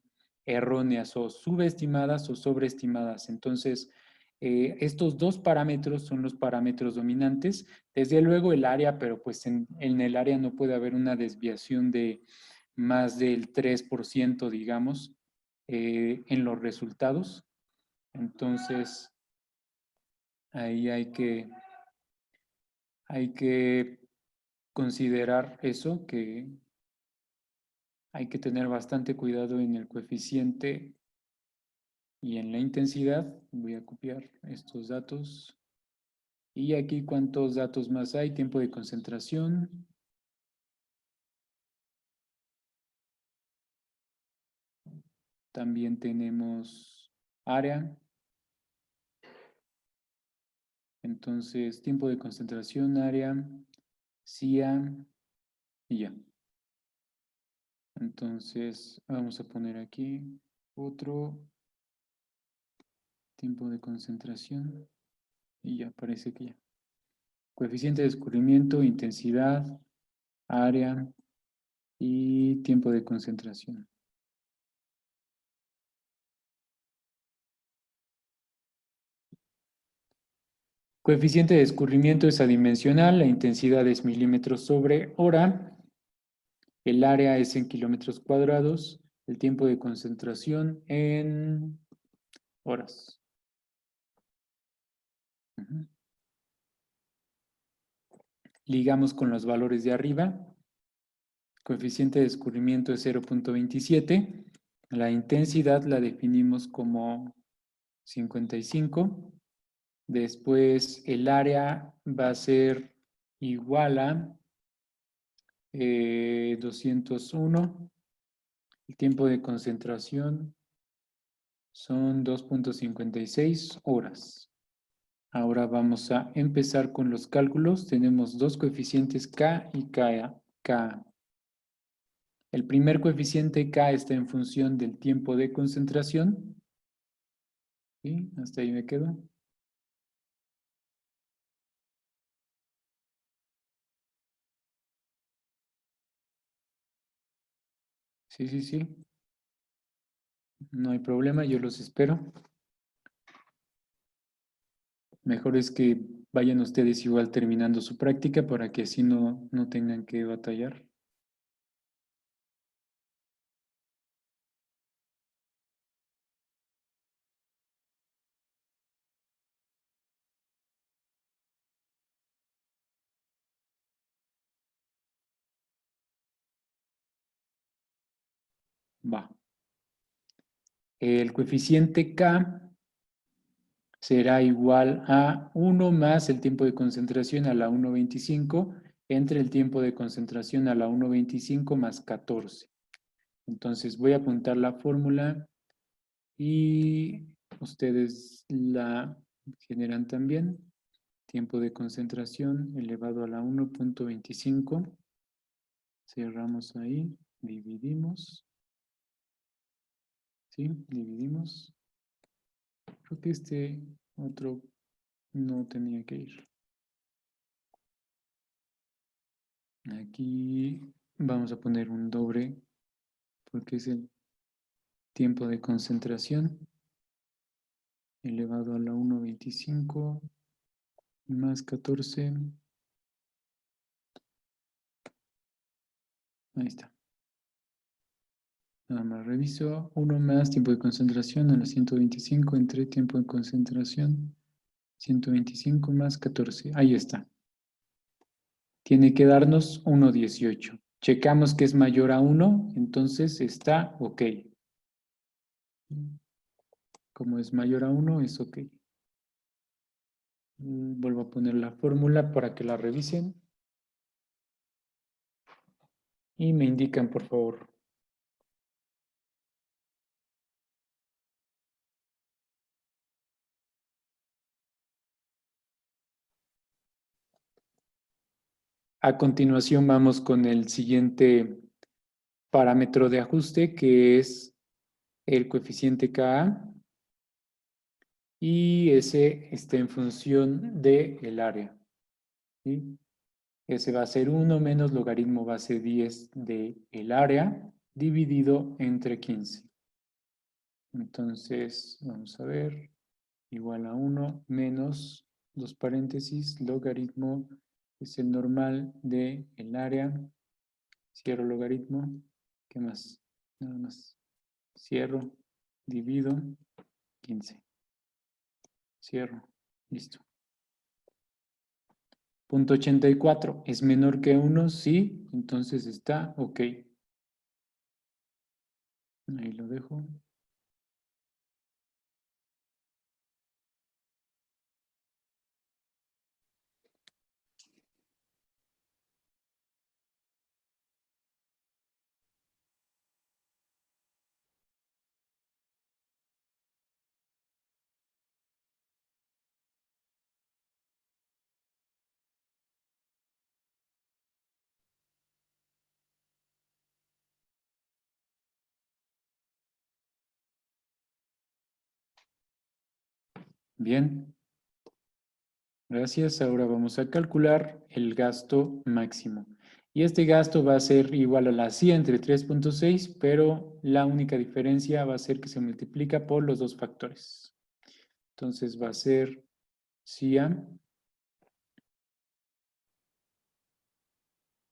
erróneas o subestimadas o sobreestimadas. Entonces, estos dos parámetros son los parámetros dominantes. Desde luego el área, pero pues en el área no puede haber una desviación de más del 3%, digamos, en los resultados. Entonces, ahí hay que considerar eso, que hay que tener bastante cuidado en el coeficiente y en la intensidad. Voy a copiar estos datos. Y aquí cuántos datos más hay. Tiempo de concentración. También tenemos área. Entonces, tiempo de concentración, área, CIA y ya. Entonces, vamos a poner aquí otro tiempo de concentración y ya parece que ya. Coeficiente de escurrimiento, intensidad, área y tiempo de concentración. Coeficiente de escurrimiento es adimensional, la intensidad es milímetros sobre hora, el área es en kilómetros cuadrados, el tiempo de concentración en horas. Ligamos con los valores de arriba. Coeficiente de escurrimiento es 0.27. La intensidad la definimos como 55. Después el área va a ser igual a 201. El tiempo de concentración son 2.56 horas. Ahora vamos a empezar con los cálculos. Tenemos dos coeficientes K y K. El primer coeficiente K está en función del tiempo de concentración. ¿Sí? Hasta ahí me quedo. Sí, sí, sí. No hay problema, yo los espero. Mejor es que vayan ustedes igual terminando su práctica para que así no tengan que batallar. Va. El coeficiente K será igual a 1 más el tiempo de concentración a la 1.25 entre el tiempo de concentración a la 1.25 más 14. Entonces voy a apuntar la fórmula y ustedes la generan también. Tiempo de concentración elevado a la 1.25. Cerramos ahí, dividimos. ¿Sí? Dividimos. Creo que este otro no tenía que ir. Aquí vamos a poner un doble porque es el tiempo de concentración elevado a la 1.25 más 14. Ahí está. Nada más reviso. 1 más tiempo de concentración a la 125 entre tiempo de concentración 125 más 14. Ahí está. Tiene que darnos 1.18. Checamos que es mayor a 1, entonces está ok. Como es mayor a 1, es ok. Vuelvo a poner la fórmula para que la revisen. Y me indican, por favor. A continuación vamos con el siguiente parámetro de ajuste, que es el coeficiente Ka. Y ese está en función del área. ¿Sí? Ese va a ser 1 menos logaritmo base 10 del área dividido entre 15. Entonces, vamos a ver, igual a 1 menos, dos paréntesis, logaritmo es el normal del área, cierro logaritmo, ¿qué más? Nada más, cierro, divido, 15, cierro, listo. Punto 84, ¿es menor que 1? Sí, entonces está ok. Ahí lo dejo. Bien, gracias. Ahora vamos a calcular el gasto máximo. Y este gasto va a ser igual a la CIA entre 3.6, pero la única diferencia va a ser que se multiplica por los dos factores. Entonces va a ser CIA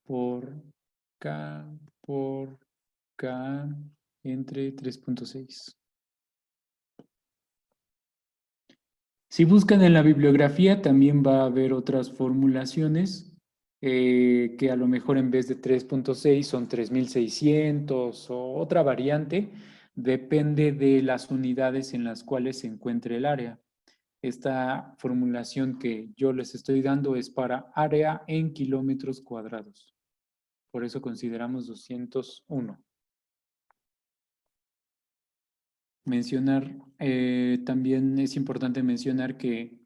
por K por K entre 3.6. Si buscan en la bibliografía, también va a haber otras formulaciones que a lo mejor en vez de 3.6 son 3600 o otra variante. Depende de las unidades en las cuales se encuentre el área. Esta formulación que yo les estoy dando es para área en kilómetros cuadrados. Por eso consideramos 201. También es importante mencionar que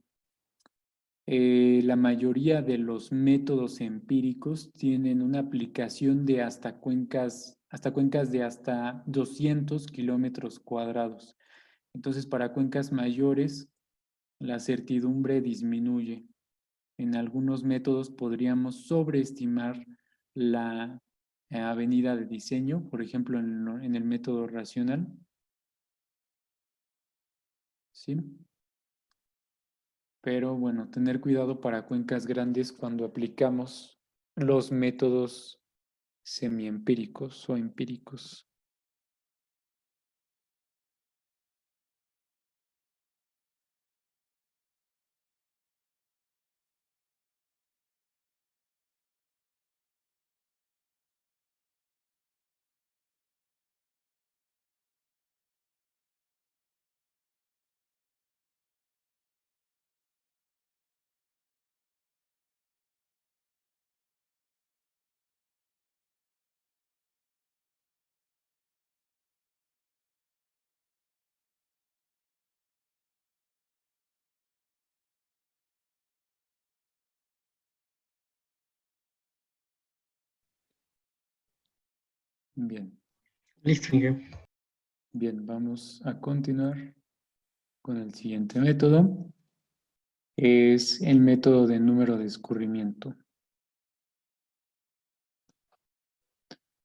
la mayoría de los métodos empíricos tienen una aplicación de hasta cuencas de hasta 200 kilómetros cuadrados. Entonces, para cuencas mayores, la certidumbre disminuye. En algunos métodos podríamos sobreestimar la avenida de diseño, por ejemplo, en el método racional. ¿Sí? Pero bueno, tener cuidado para cuencas grandes cuando aplicamos los métodos semiempíricos o empíricos. Bien. Listo, Miguel. Bien, vamos a continuar con el siguiente método. Es el método de número de escurrimiento.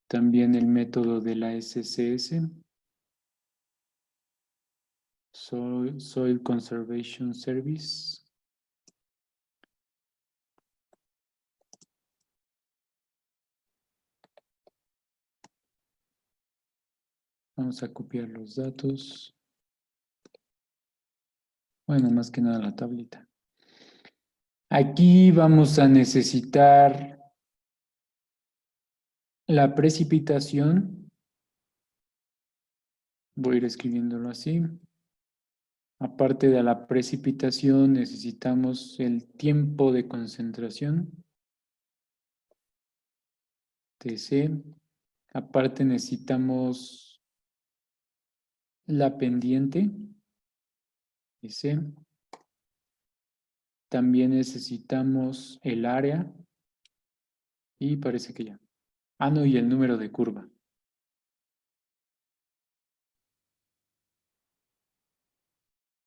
También el método de la SCS, Soil Conservation Service. Vamos a copiar los datos. Bueno, más que nada la tablita. Aquí vamos a necesitar la precipitación. Voy a ir escribiéndolo así. Aparte de la precipitación, necesitamos el tiempo de concentración, TC. Aparte necesitamos la pendiente, TC. También necesitamos el área y parece que ya. Ah, no, y el número de curva.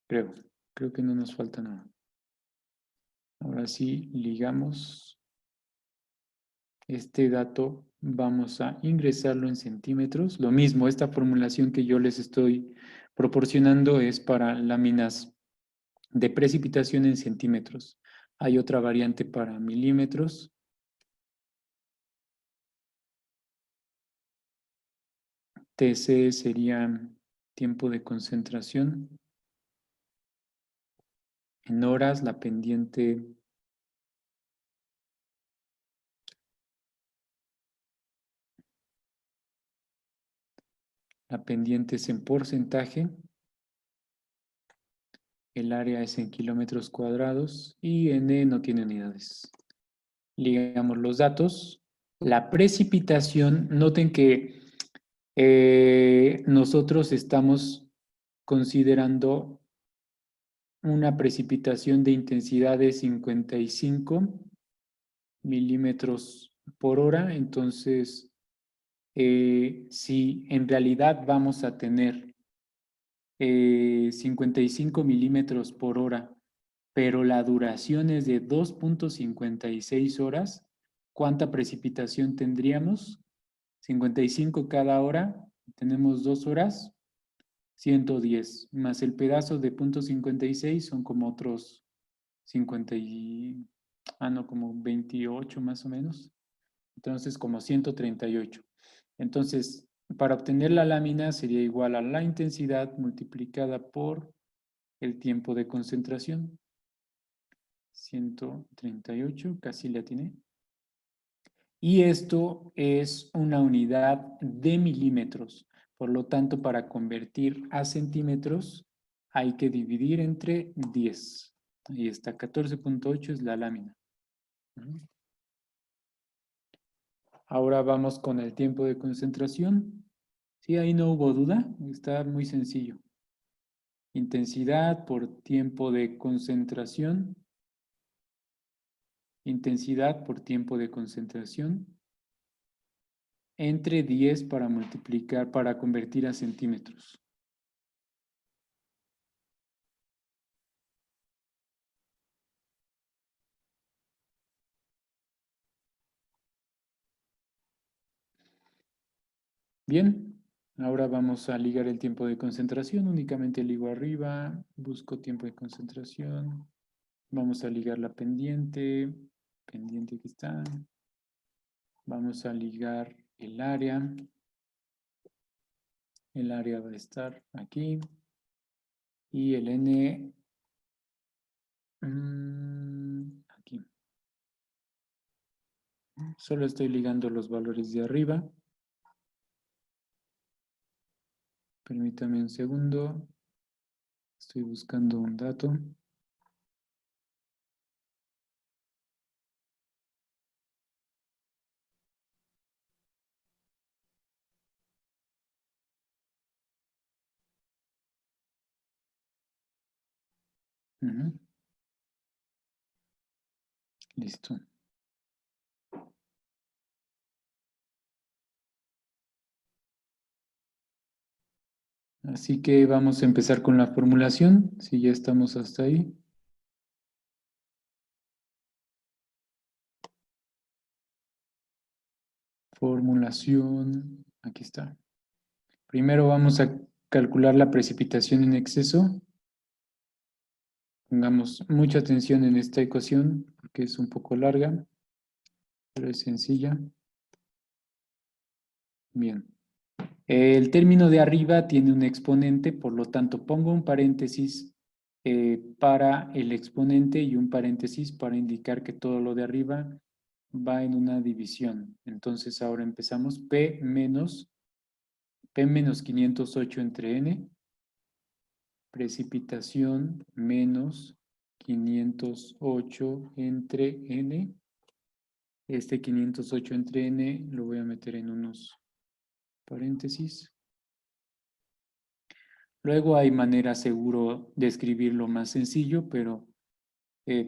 Creo que no nos falta nada. Ahora sí, ligamos este dato. Vamos a ingresarlo en centímetros. Lo mismo, esta formulación que yo les estoy proporcionando es para láminas de precipitación en centímetros. Hay otra variante para milímetros. TC sería tiempo de concentración. En horas, la pendiente es en porcentaje. El área es en kilómetros cuadrados y N no tiene unidades. Ligamos los datos. La precipitación, noten que nosotros estamos considerando una precipitación de intensidad de 55 milímetros por hora. Entonces, si en realidad vamos a tener 55 milímetros por hora, pero la duración es de 2.56 horas, ¿cuánta precipitación tendríamos? 55 cada hora, tenemos 2 horas, 110, más el pedazo de 0.56 son como otros 50 no, como 28 más o menos. Entonces, como 138. Entonces, para obtener la lámina sería igual a la intensidad multiplicada por el tiempo de concentración. 138, casi le atiné. Y esto es una unidad de milímetros. Por lo tanto, para convertir a centímetros, hay que dividir entre 10. Ahí está, 14.8 es la lámina. Ahora vamos con el tiempo de concentración. Sí, ahí no hubo duda, está muy sencillo. Intensidad por tiempo de concentración. Intensidad por tiempo de concentración. Entre 10 para multiplicar, para convertir a centímetros. Bien, ahora vamos a ligar el tiempo de concentración. Únicamente ligo arriba, busco tiempo de concentración. Vamos a ligar la pendiente. Pendiente que está. Vamos a ligar el área. El área va a estar aquí. Y el N aquí. Solo estoy ligando los valores de arriba. Permítame un segundo. Estoy buscando un dato. Listo. Así que vamos a empezar con la formulación, si ya estamos hasta ahí. Formulación, aquí está. Primero vamos a calcular la precipitación en exceso. Pongamos mucha atención en esta ecuación, porque es un poco larga, pero es sencilla. Bien. El término de arriba tiene un exponente, por lo tanto pongo un paréntesis para el exponente y un paréntesis para indicar que todo lo de arriba va en una división. Entonces ahora empezamos P menos 508 entre N, precipitación menos 508 entre N. Este 508 entre N lo voy a meter en unos paréntesis. Luego hay manera seguro de escribirlo más sencillo, pero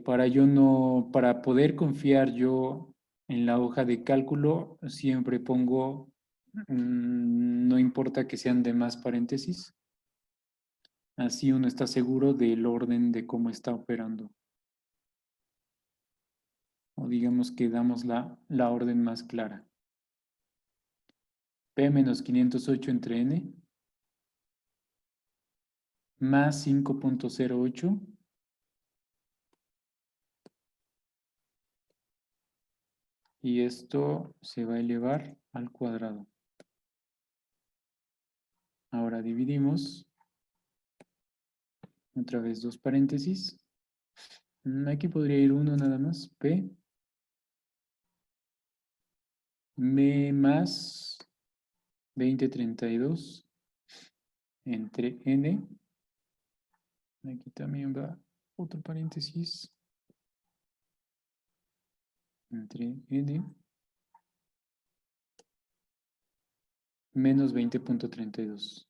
para poder confiar yo en la hoja de cálculo, siempre pongo, no importa que sean de más paréntesis, así uno está seguro del orden de cómo está operando. O digamos que damos la orden más clara. P menos 508 entre N más 5.08 y esto se va a elevar al cuadrado. Ahora dividimos, otra vez dos paréntesis. Aquí podría ir uno nada más, P, M más 2032 entre N. Aquí también va otro paréntesis entre N menos 20.32.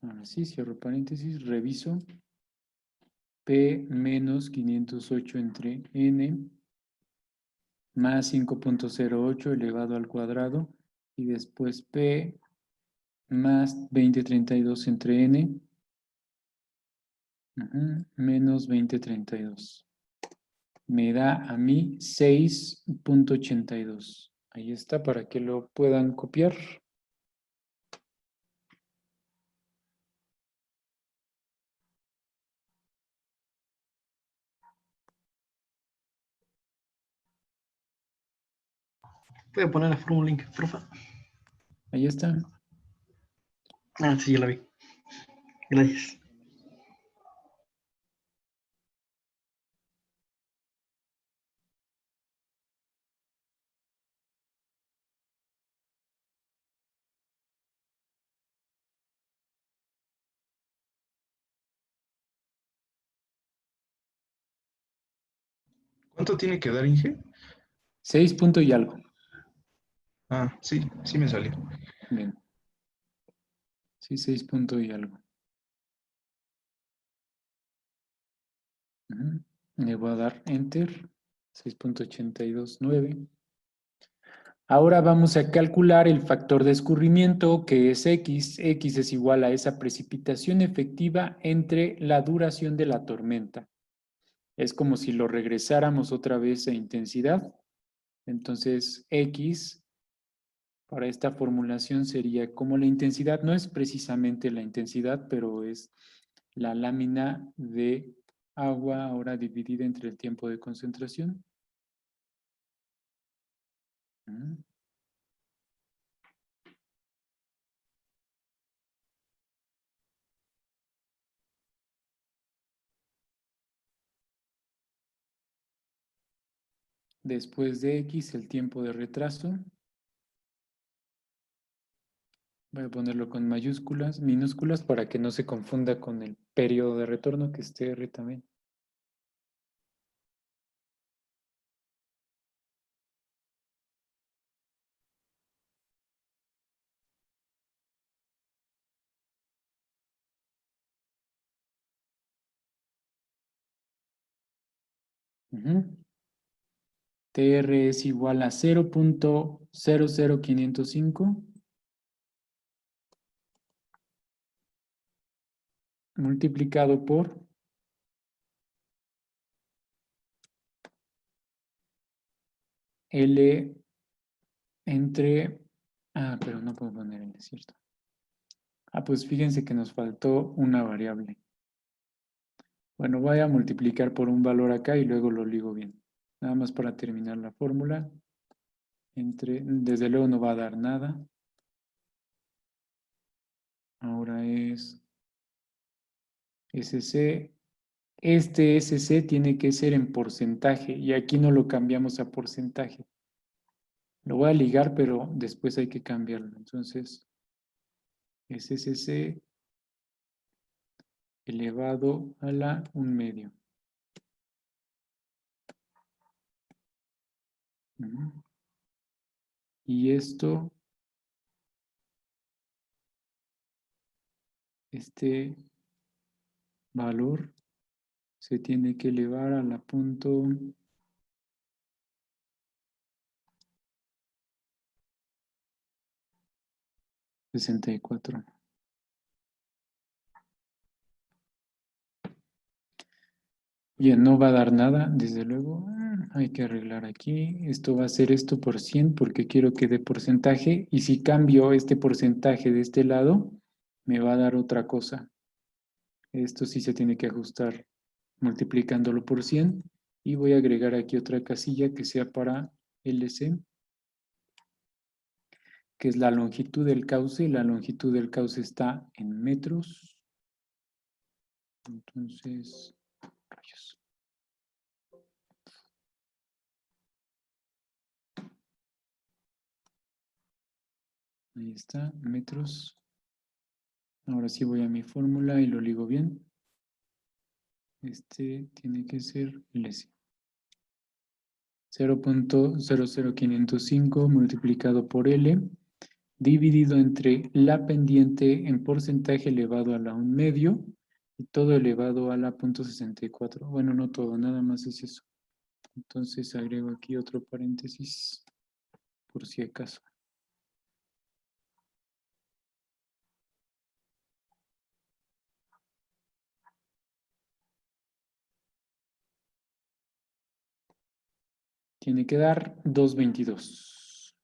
Ahora sí, cierro paréntesis, reviso. P menos 508 entre N más 5.08 elevado al cuadrado y después P más 2032 entre N menos 2032. Me da a mí 6.82. Ahí está para que lo puedan copiar. Voy a poner la fórmula en porfa. Ahí está. Ah, sí, ya la vi. Gracias. ¿Cuánto tiene que dar, Inge? 6 punto y algo. Ah, sí, sí me salió. Bien. Sí, 6 punto y algo. Le voy a dar Enter. 6.829. Ahora vamos a calcular el factor de escurrimiento, que es X. X es igual a esa precipitación efectiva entre la duración de la tormenta. Es como si lo regresáramos otra vez a intensidad. Entonces, X para esta formulación sería como la intensidad, no es precisamente la intensidad, pero es la lámina de agua ahora dividida entre el tiempo de concentración. Después de X, el tiempo de retraso. Voy a ponerlo con mayúsculas, minúsculas, para que no se confunda con el periodo de retorno, que es TR también. TR es igual a 0.00505 multiplicado por L entre... Ah, pero no puedo poner L, ¿cierto? Ah, pues fíjense que nos faltó una variable. Bueno, voy a multiplicar por un valor acá y luego lo ligo bien. Nada más para terminar la fórmula. Desde luego no va a dar nada. Ahora es SC. Este SC tiene que ser en porcentaje y aquí no lo cambiamos a porcentaje. Lo voy a ligar, pero después hay que cambiarlo. Entonces, SCC elevado a la 1/2. Y esto, este valor se tiene que elevar a la punto 64. Bien, no va a dar nada, desde luego. Hay que arreglar aquí. Esto va a ser esto por 100 porque quiero que dé porcentaje. Y si cambio este porcentaje de este lado, me va a dar otra cosa. Esto sí se tiene que ajustar multiplicándolo por 100. Y voy a agregar aquí otra casilla que sea para LC, que es la longitud del cauce. La longitud del cauce está en metros. Entonces, rayos. Ahí está, metros. Ahora sí voy a mi fórmula y lo ligo bien. Este tiene que ser LC. 0.005 multiplicado por L, dividido entre la pendiente en porcentaje elevado a la 1/2 y todo elevado a la 0.64. Bueno, no todo, nada más es eso. Entonces agrego aquí otro paréntesis por si acaso. Tiene que dar 2.22.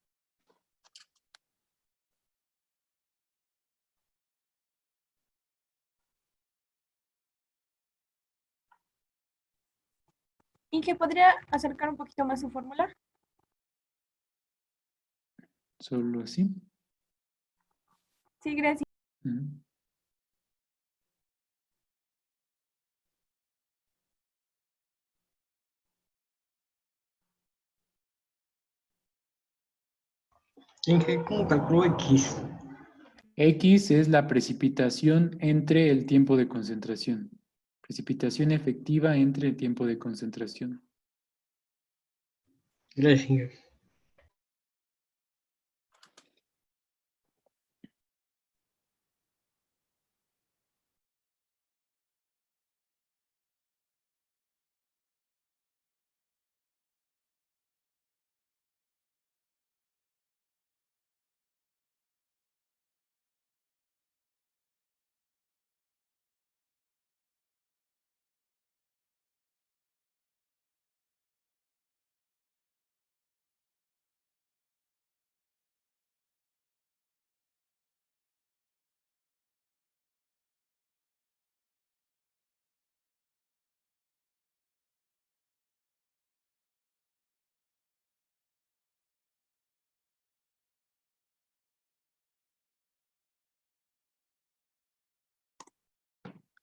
Inge, ¿podría acercar un poquito más su fórmula? Solo así. Sí, gracias. Ujú. Inge, ¿cómo calculó X? X es la precipitación entre el tiempo de concentración. Precipitación efectiva entre el tiempo de concentración. Gracias, Inge.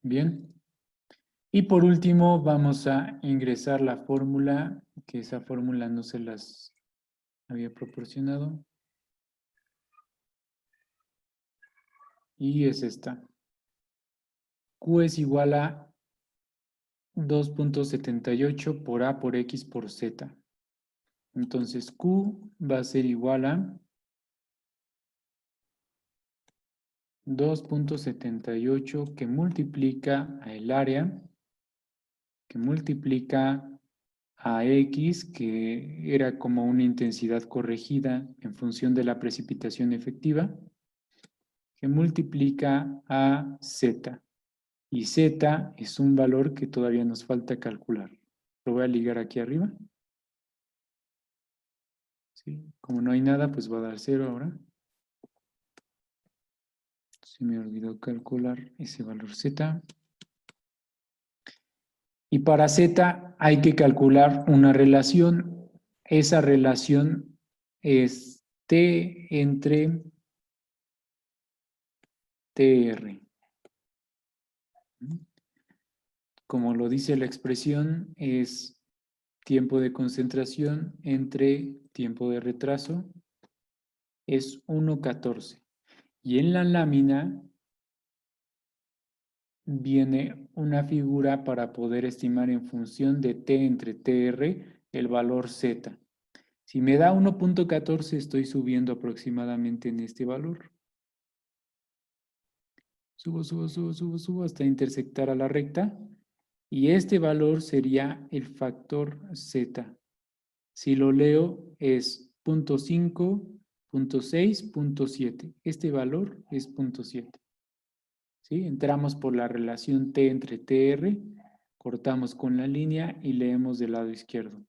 Bien. Y por último vamos a ingresar la fórmula, que esa fórmula no se las había proporcionado. Y es esta. Q es igual a 2.78 por A por X por Z. Entonces Q va a ser igual a 2.78 que multiplica a el área, que multiplica a X, que era como una intensidad corregida en función de la precipitación efectiva, que multiplica a Z. Y Z es un valor que todavía nos falta calcular. Lo voy a ligar aquí arriba. ¿Sí? Como no hay nada, pues va a dar 0 ahora. Se me olvidó calcular ese valor Z. Y para Z hay que calcular una relación. Esa relación es T entre TR. Como lo dice la expresión, es tiempo de concentración entre tiempo de retraso. Es 1,14. Y en la lámina viene una figura para poder estimar en función de T entre TR el valor Z. Si me da 1,14, estoy subiendo aproximadamente en este valor. Subo hasta intersectar a la recta. Y este valor sería el factor Z. Si lo leo es 0,5, 0,6, 0,7. Este valor es 0,7. ¿Sí? Entramos por la relación T entre TR, cortamos con la línea y leemos del lado izquierdo.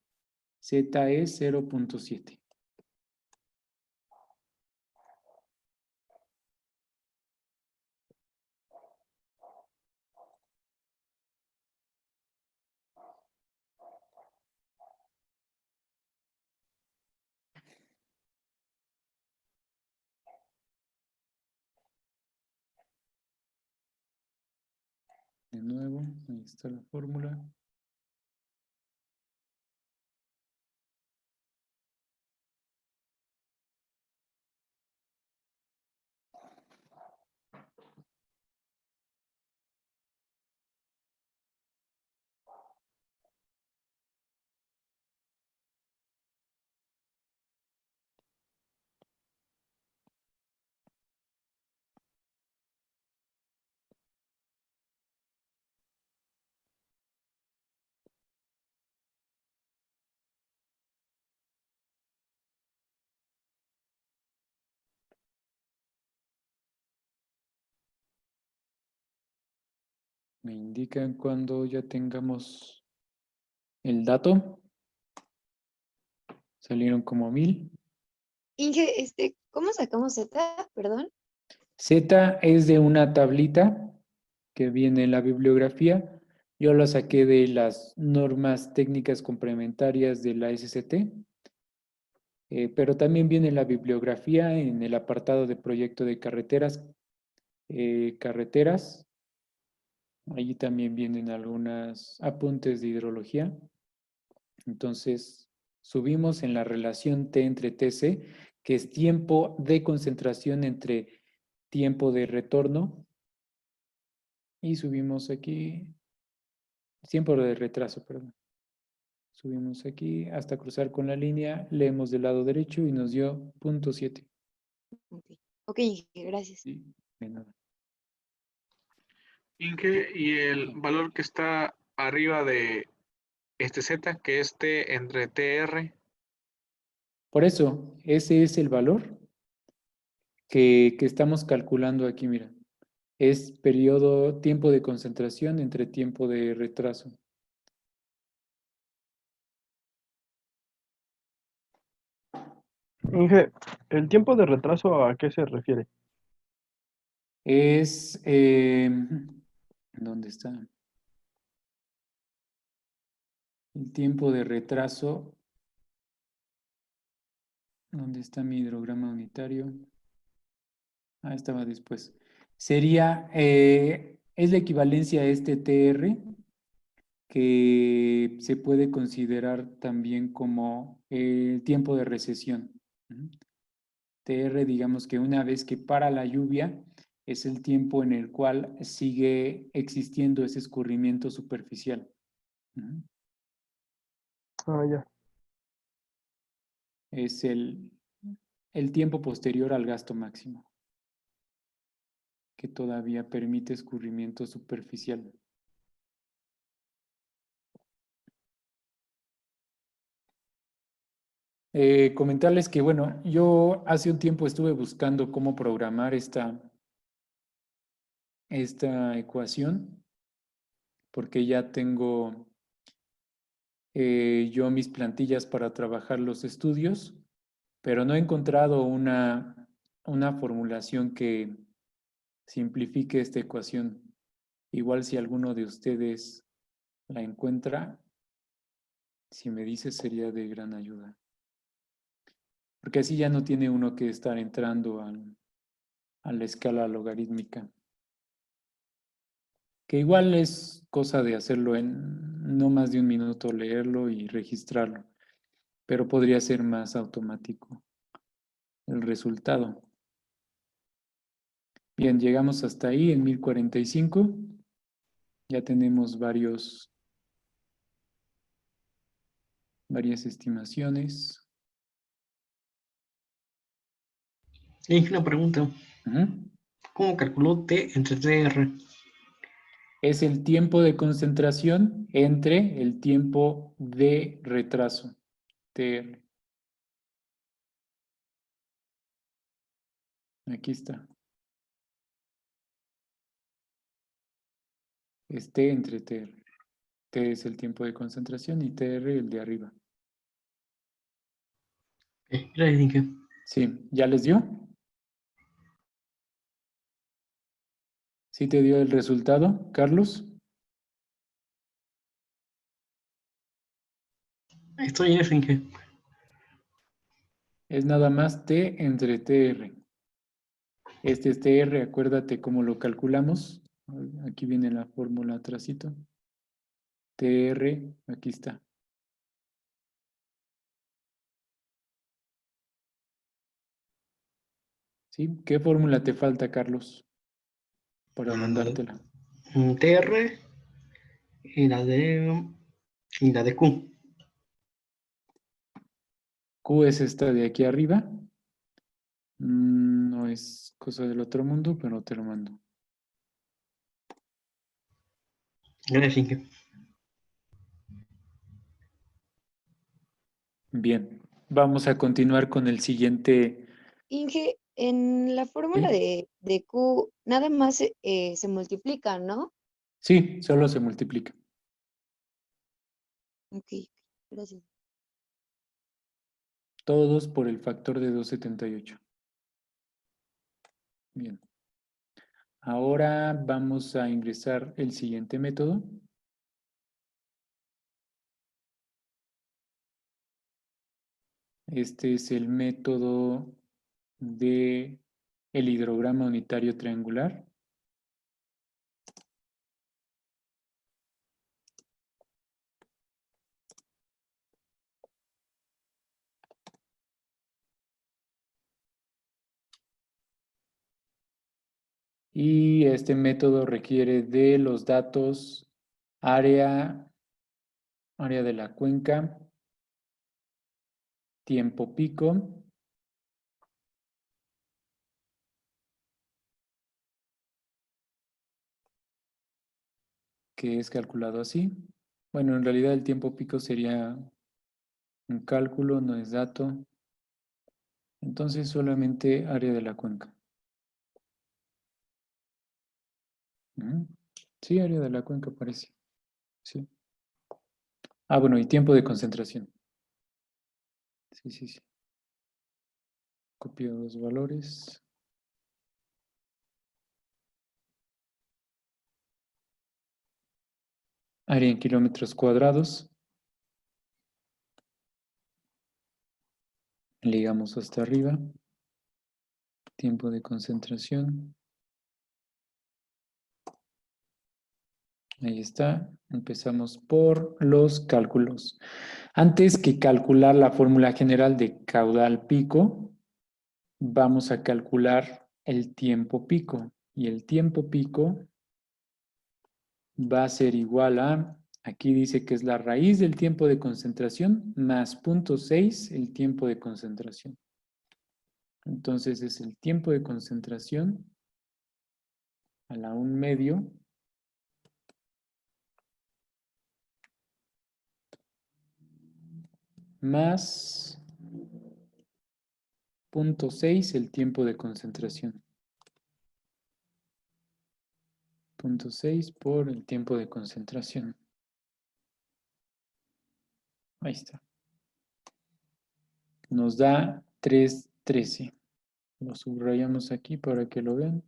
Z es 0,7. De nuevo, ahí está la fórmula. Me indican cuando ya tengamos el dato. Salieron como 1000. Inge, ¿cómo sacamos Z? Perdón. Z es de una tablita que viene en la bibliografía. Yo la saqué de las normas técnicas complementarias de la SCT, pero también viene en la bibliografía en el apartado de proyecto de carreteras. Carreteras. Allí también vienen algunos apuntes de hidrología. Entonces, subimos en la relación T entre TC, que es tiempo de concentración entre tiempo de retorno. Y subimos aquí, tiempo de retraso, perdón. Subimos aquí hasta cruzar con la línea, leemos del lado derecho y nos dio 0,7. Ok, Inge, gracias. Sí, de nada. Inge, y el valor que está arriba de este Z, que es T entre TR. Por eso, ese es el valor que estamos calculando aquí, mira. Es periodo, tiempo de concentración entre tiempo de retraso. Inge, ¿el tiempo de retraso a qué se refiere? Es, ¿dónde está? El tiempo de retraso. ¿Dónde está mi hidrograma unitario? Ah, estaba después. Sería, es la equivalencia a este TR, que se puede considerar también como el tiempo de recesión. TR, digamos que una vez que para la lluvia, es el tiempo en el cual sigue existiendo ese escurrimiento superficial. Ah, ya. Es el tiempo posterior al gasto máximo, que todavía permite escurrimiento superficial. Comentarles que, bueno, yo hace un tiempo estuve buscando cómo programar esta ecuación porque ya tengo yo mis plantillas para trabajar los estudios, pero no he encontrado una formulación que simplifique esta ecuación. Igual si alguno de ustedes la encuentra, si me dice sería de gran ayuda. Porque así ya no tiene uno que estar entrando a la escala logarítmica. Que igual es cosa de hacerlo en no más de un minuto, leerlo y registrarlo. Pero podría ser más automático el resultado. Bien, llegamos hasta ahí en 1045. Ya tenemos varias estimaciones. Inge, una pregunta. Ujú. ¿Cómo calculó T entre TR? Es el tiempo de concentración entre el tiempo de retraso, TR. Aquí está. Es T entre TR. T es el tiempo de concentración y TR el de arriba. Gracias, Inge. Sí, ¿ya les dio? ¿Sí te dio el resultado, Carlos? Estoy en eso, Inge. Es nada más T entre TR. Este es TR, acuérdate cómo lo calculamos. Aquí viene la fórmula atrásito. TR, aquí está. ¿Sí? ¿Qué fórmula te falta, Carlos? Para mandártela. TR y la de Q. Q es esta de aquí arriba. No es cosa del otro mundo, pero te lo mando. Gracias, Inge. Bien, vamos a continuar con el siguiente. Inge, en la fórmula ¿Sí? de Q, nada más se multiplica, ¿no? Sí, solo se multiplica. Ok, gracias. Todos por el factor de 278. Bien. Ahora vamos a ingresar el siguiente método. Este es el método de el hidrograma unitario triangular. Y este método requiere de los datos área de la cuenca, tiempo pico, que es calculado así. Bueno, en realidad el tiempo pico sería un cálculo, no es dato. Entonces solamente área de la cuenca. Ujú. Sí, área de la cuenca parece. Sí. Ah, bueno, y tiempo de concentración. Sí, sí, sí. Copio los valores. Área en kilómetros cuadrados. Ligamos hasta arriba. Tiempo de concentración. Ahí está. Empezamos por los cálculos. Antes que calcular la fórmula general de caudal pico, vamos a calcular el tiempo pico. Y el tiempo pico va a ser igual a, aquí dice que es la raíz del tiempo de concentración más 0.6 el tiempo de concentración. Entonces es el tiempo de concentración a la 1/2 más 0.6 el tiempo de concentración. 0.6 por el tiempo de concentración. Ahí está. Nos da 3.13. Lo subrayamos aquí para que lo vean.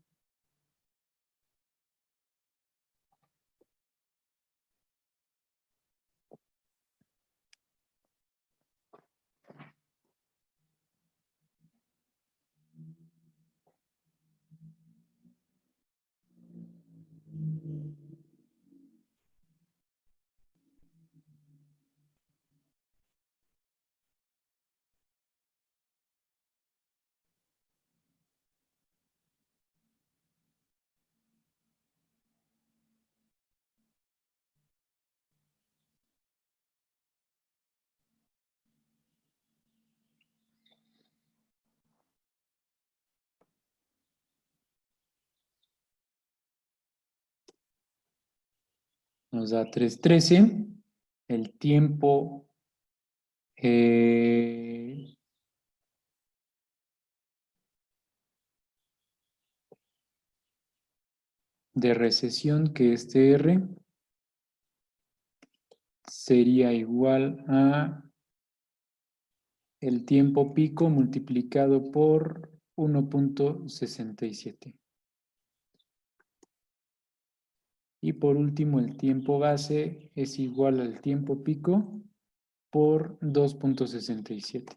Nos da 3.13. El tiempo de recesión, que es TR, sería igual a el tiempo pico multiplicado por 1.67. Y por último, el tiempo base es igual al tiempo pico por 2.67.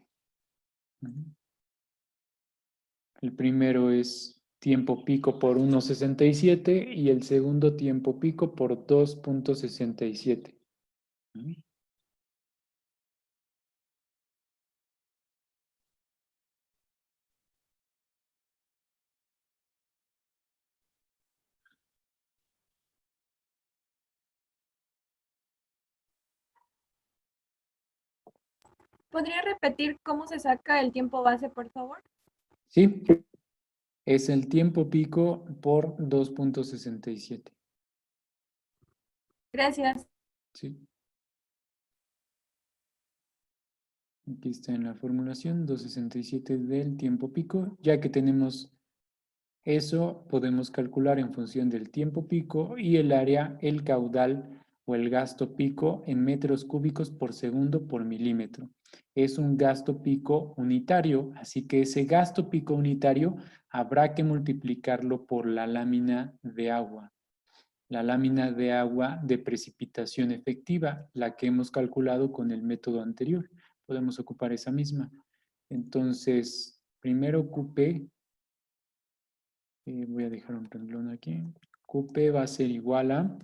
El primero es tiempo pico por 1.67 y el segundo tiempo pico por 2.67. ¿Podría repetir cómo se saca el tiempo base, por favor? Sí, es el tiempo pico por 2.67. Gracias. Sí. Aquí está en la formulación 2.67 del tiempo pico. Ya que tenemos eso, podemos calcular en función del tiempo pico y el área, el caudal o el gasto pico en metros cúbicos por segundo por milímetro. Es un gasto pico unitario, así que ese gasto pico unitario habrá que multiplicarlo por la lámina de agua. La lámina de agua de precipitación efectiva, la que hemos calculado con el método anterior. Podemos ocupar esa misma. Entonces, primero QP, voy a dejar un renglón aquí. QP va a ser igual a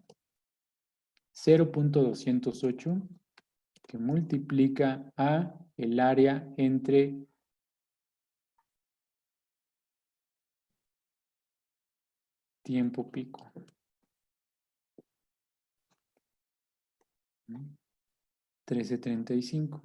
0.208 que multiplica a el área entre tiempo pico. 13.35.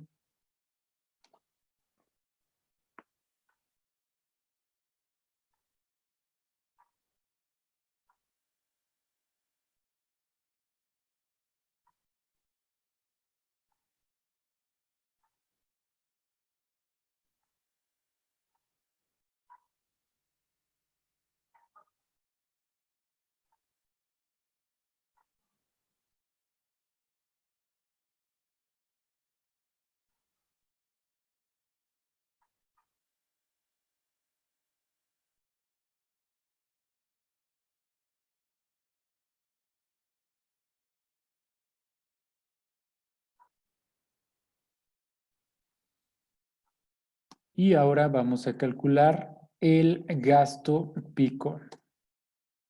Y ahora vamos a calcular el gasto pico.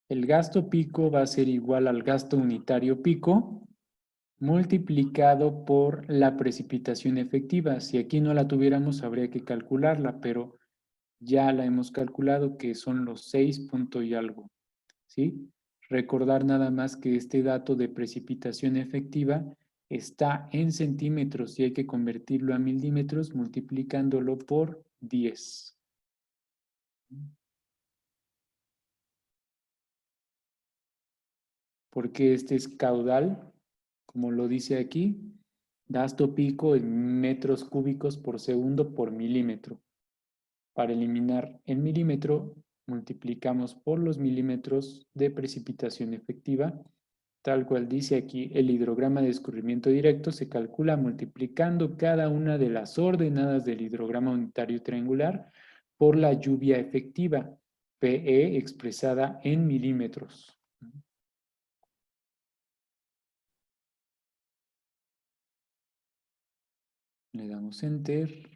El gasto pico va a ser igual al gasto unitario pico multiplicado por la precipitación efectiva. Si aquí no la tuviéramos, habría que calcularla, pero ya la hemos calculado, que son los 6 punto y algo. ¿Sí? Recordar nada más que este dato de precipitación efectiva está en centímetros y hay que convertirlo a milímetros multiplicándolo por 10. Porque este es caudal, como lo dice aquí, gasto pico en metros cúbicos por segundo por milímetro. Para eliminar el milímetro, multiplicamos por los milímetros de precipitación efectiva. Tal cual dice aquí, el hidrograma de escurrimiento directo se calcula multiplicando cada una de las ordenadas del hidrograma unitario triangular por la lluvia efectiva, PE expresada en milímetros. Le damos Enter.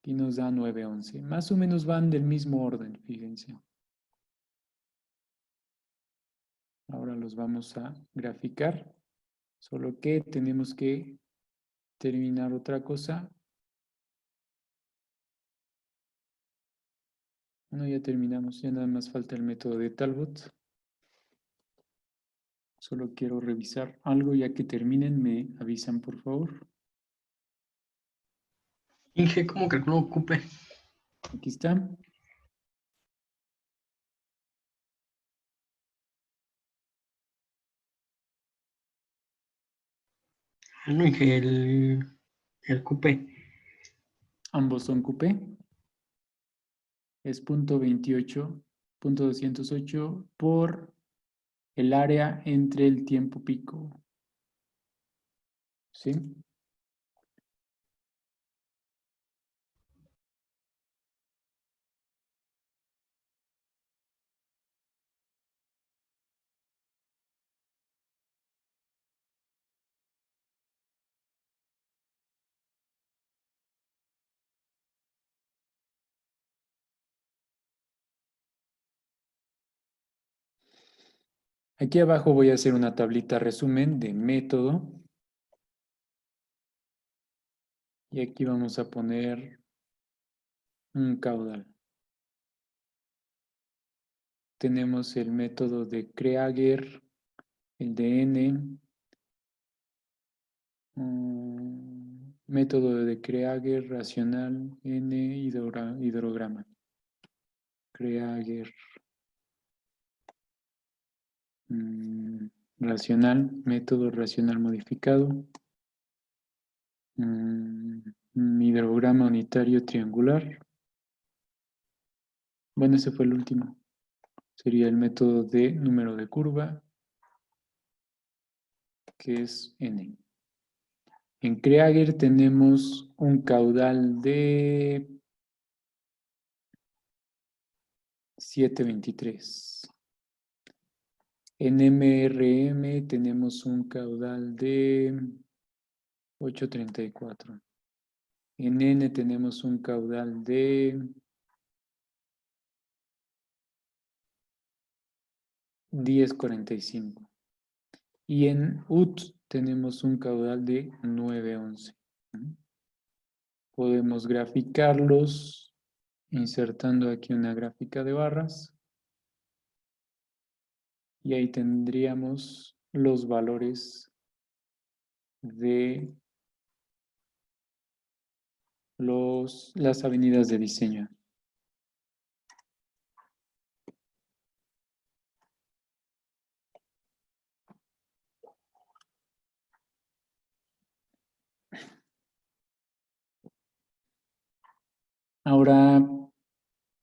Y nos da 911. Más o menos van del mismo orden, fíjense. Ahora los vamos a graficar. Solo que tenemos que terminar otra cosa. No, ya terminamos. Ya nada más falta el método de Talbot. Solo quiero revisar algo. Ya que terminen, me avisan, por favor. Inge, ¿cómo que no ocupe? Aquí está. No, Inge, el cupé. Ambos son coupé. Es punto 208 por el área entre el tiempo pico. ¿Sí? Aquí abajo voy a hacer una tablita resumen de método. Y aquí vamos a poner un caudal. Tenemos el método de Krieger, el de N, método de Krieger racional, N hidrograma. Krieger racional, método racional modificado. Hidrograma unitario triangular. Bueno, ese fue el último. Sería el método de número de curva, que es N. En Krieger tenemos un caudal de 723. En MRM tenemos un caudal de 834. En N tenemos un caudal de 1045. Y en UT tenemos un caudal de 911. Podemos graficarlos insertando aquí una gráfica de barras. Y ahí tendríamos los valores de las avenidas de diseño. Ahora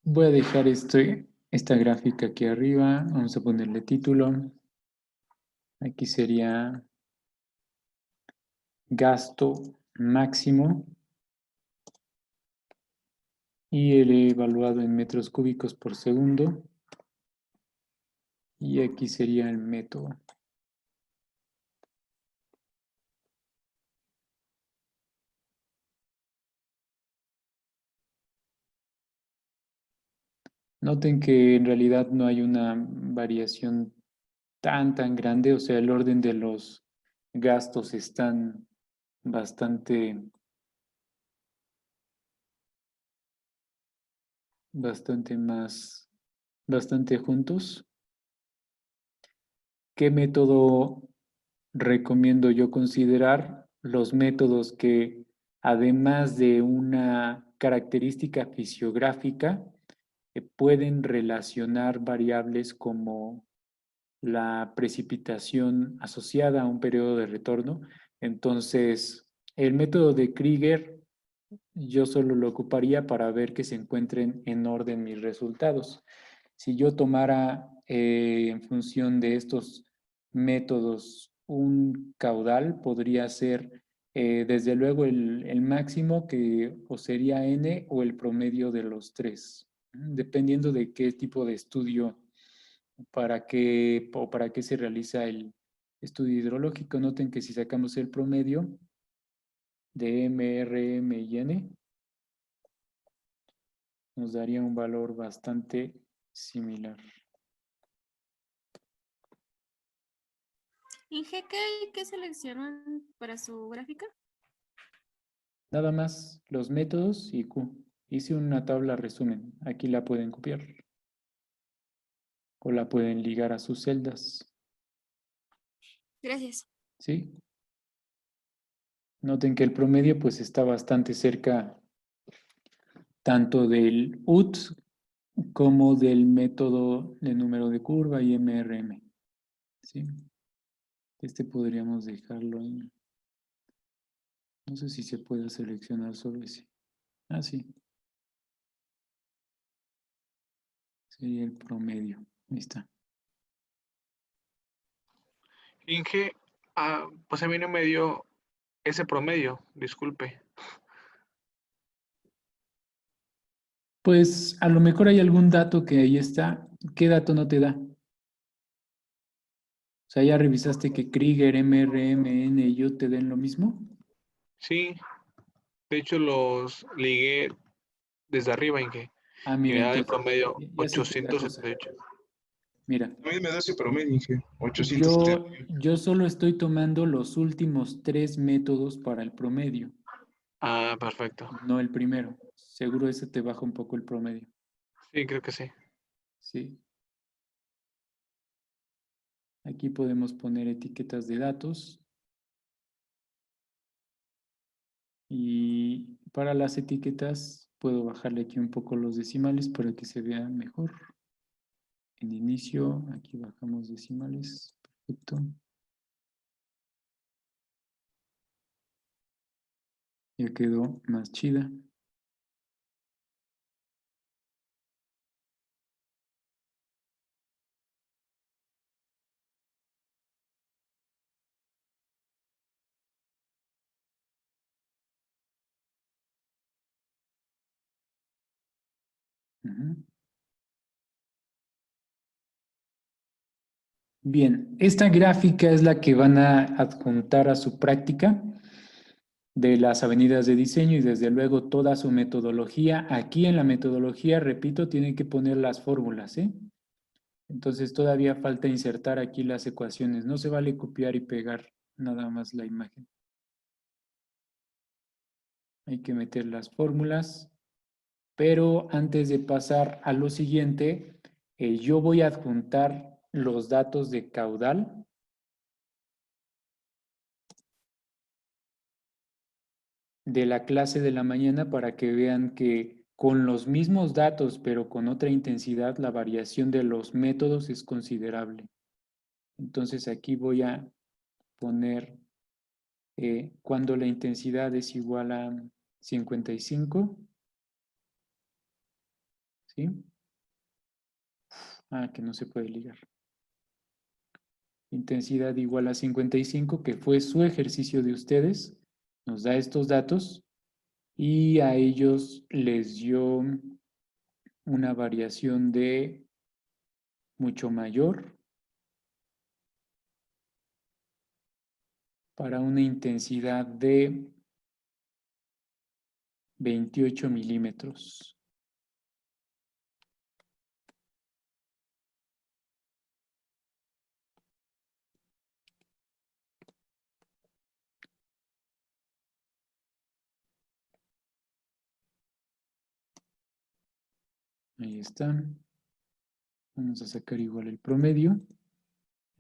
voy a dejar esta gráfica aquí arriba. Vamos a ponerle título. Aquí sería gasto máximo y el evaluado en metros cúbicos por segundo. Y aquí sería el método. Noten que en realidad no hay una variación tan grande, o sea, el orden de los gastos están bastante juntos. ¿Qué método recomiendo yo considerar? Los métodos que, además de una característica fisiográfica, pueden relacionar variables como la precipitación asociada a un periodo de retorno. Entonces, el método de Krieger yo solo lo ocuparía para ver que se encuentren en orden mis resultados. Si yo tomara en función de estos métodos un caudal, podría ser desde luego el máximo que o sería n o el promedio de los tres, dependiendo de qué tipo de estudio, para qué se realiza el estudio hidrológico. Noten que si sacamos el promedio de M, R, M y N, nos daría un valor bastante similar. Inge, ¿qué hay que seleccionan para su gráfica? Nada más los métodos y Q. Hice una tabla resumen. Aquí la pueden copiar. O la pueden ligar a sus celdas. Gracias. ¿Sí? Noten que el promedio pues está bastante cerca tanto del UT como del método de número de curva y MRM. ¿Sí? Este podríamos dejarlo en... No sé si se puede seleccionar solo ese. Ah, sí. Sería el promedio. Ahí está. Inge, pues a mí no me dio ese promedio, disculpe. Pues a lo mejor hay algún dato que ahí está. ¿Qué dato no te da? O sea, ¿ya revisaste que Krieger, MRMN y yo te den lo mismo? Sí, de hecho los ligué desde arriba, Inge, Ah, y mira, me da de entonces promedio ya sé qué es la cosa. 878. Mira, A mí me da ese promedio, Inge. 870. yo solo estoy tomando los últimos tres métodos para el promedio, Ah, perfecto. no el primero. Seguro ese te baja un poco el promedio. Sí, creo que sí. Sí. Aquí podemos poner etiquetas de datos. Y para las etiquetas puedo bajarle aquí un poco los decimales para que se vea mejor. En inicio, aquí bajamos decimales. Perfecto. Ya quedó más chida. Ujú. Bien, esta gráfica es la que van a adjuntar a su práctica de las avenidas de diseño y desde luego toda su metodología. Aquí en la metodología, repito, tienen que poner las fórmulas, ¿eh? Entonces todavía falta insertar aquí las ecuaciones. No se vale copiar y pegar nada más la imagen. Hay que meter las fórmulas. Pero antes de pasar a lo siguiente, yo voy a adjuntar los datos de caudal de la clase de la mañana para que vean que con los mismos datos, pero con otra intensidad, la variación de los métodos es considerable. Entonces aquí voy a poner cuando la intensidad es igual a 55, ¿sí? Ah, que no se puede ligar. Intensidad igual a 55, que fue su ejercicio de ustedes, nos da estos datos y a ellos les dio una variación de mucho mayor para una intensidad de 28 milímetros. Ahí están. Vamos a sacar igual el promedio.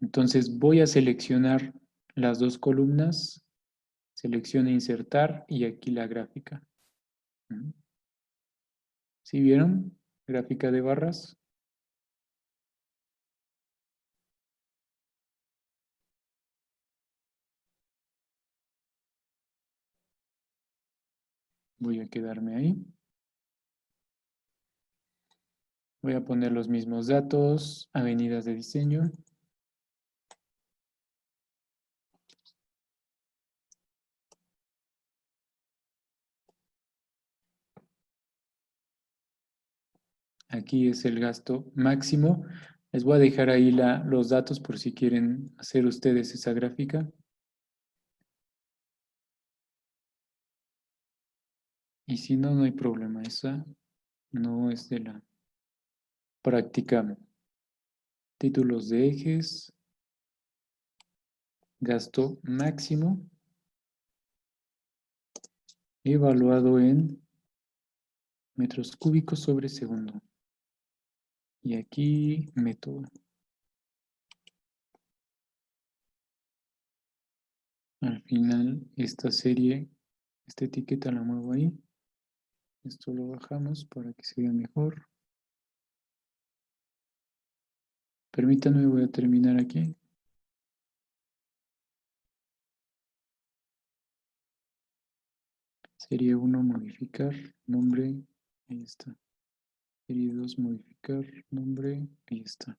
Entonces voy a seleccionar las dos columnas, selecciona insertar y aquí la gráfica. ¿Sí vieron? Gráfica de barras. Voy a quedarme ahí. Voy a poner los mismos datos, avenidas de diseño. Aquí es el gasto máximo. Les voy a dejar ahí los datos por si quieren hacer ustedes esa gráfica. Y si no, no hay problema. Esa no es de la práctica. Títulos de ejes. Gasto máximo. Evaluado en metros cúbicos sobre segundo. Y aquí método. Al final esta serie, esta etiqueta la muevo ahí. Esto lo bajamos para que se vea mejor. Permítanme, voy a terminar aquí. Serie 1, modificar, nombre, ahí está. Serie 2, modificar, nombre, ahí está.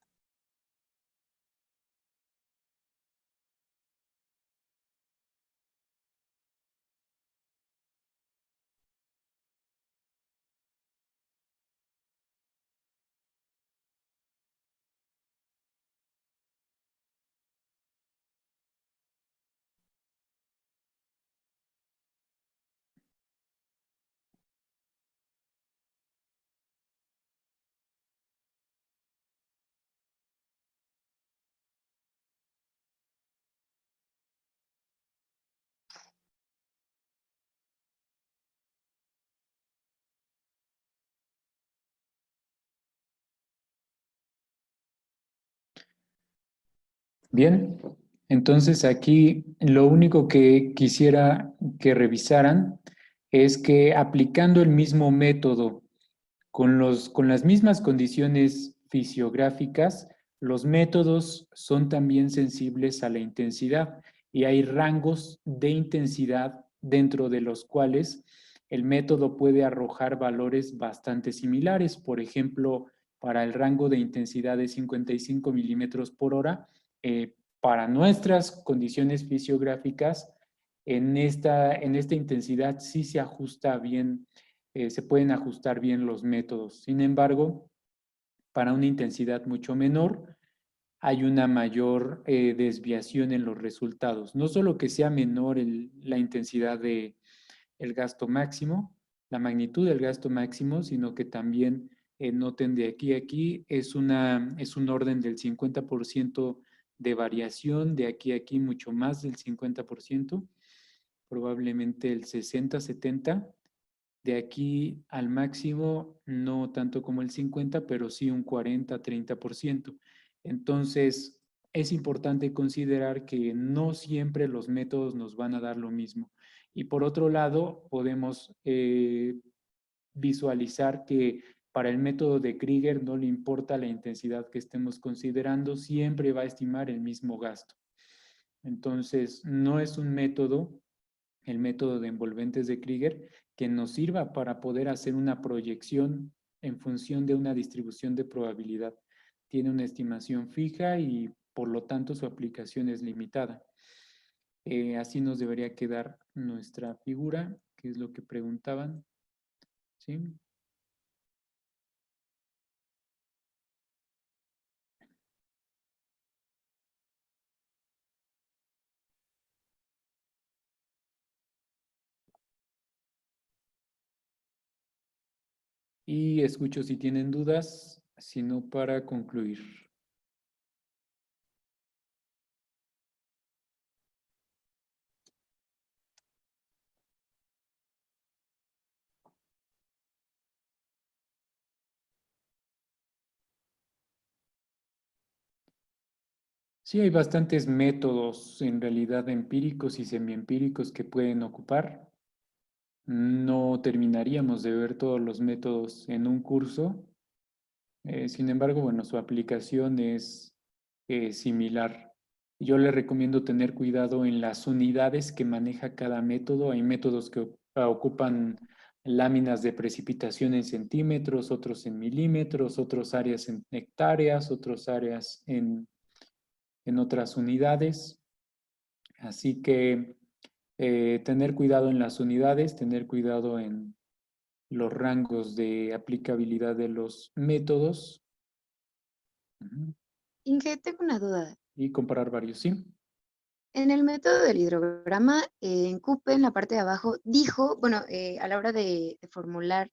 Bien, entonces aquí lo único que quisiera que revisaran es que aplicando el mismo método con las mismas condiciones fisiográficas, los métodos son también sensibles a la intensidad y hay rangos de intensidad dentro de los cuales el método puede arrojar valores bastante similares. Por ejemplo, para el rango de intensidad de 55 milímetros por hora, para nuestras condiciones fisiográficas, en esta intensidad sí se ajusta bien, se pueden ajustar bien los métodos. Sin embargo, para una intensidad mucho menor, hay una mayor desviación en los resultados. No solo que sea menor la intensidad del gasto máximo, la magnitud del gasto máximo, sino que también noten de aquí a aquí es un orden del 50% de variación, de aquí a aquí mucho más del 50%, probablemente el 60-70%. De aquí al máximo, no tanto como el 50, pero sí un 40-30%. Entonces, es importante considerar que no siempre los métodos nos van a dar lo mismo. Y por otro lado, podemos visualizar que para el método de Krieger no le importa la intensidad que estemos considerando, siempre va a estimar el mismo gasto. Entonces, no es un método, el método de envolventes de Krieger, que nos sirva para poder hacer una proyección en función de una distribución de probabilidad. Tiene una estimación fija y por lo tanto su aplicación es limitada. Así nos debería quedar nuestra figura, que es lo que preguntaban. ¿Sí? Y escucho si tienen dudas, si no para concluir. Sí, hay bastantes métodos en realidad empíricos y semiempíricos que pueden ocupar. No terminaríamos de ver todos los métodos en un curso. Sin embargo, bueno, su aplicación es similar. Yo le recomiendo tener cuidado en las unidades que maneja cada método. Hay métodos que ocupan láminas de precipitación en centímetros, otros en milímetros, otras áreas en hectáreas, otras áreas en otras unidades. Así que tener cuidado en las unidades, tener cuidado en los rangos de aplicabilidad de los métodos. Ujú. Inge, tengo una duda. Y comparar varios, ¿sí? En el método del hidrograma, en CUPE, en la parte de abajo, dijo, bueno, a la hora de formular,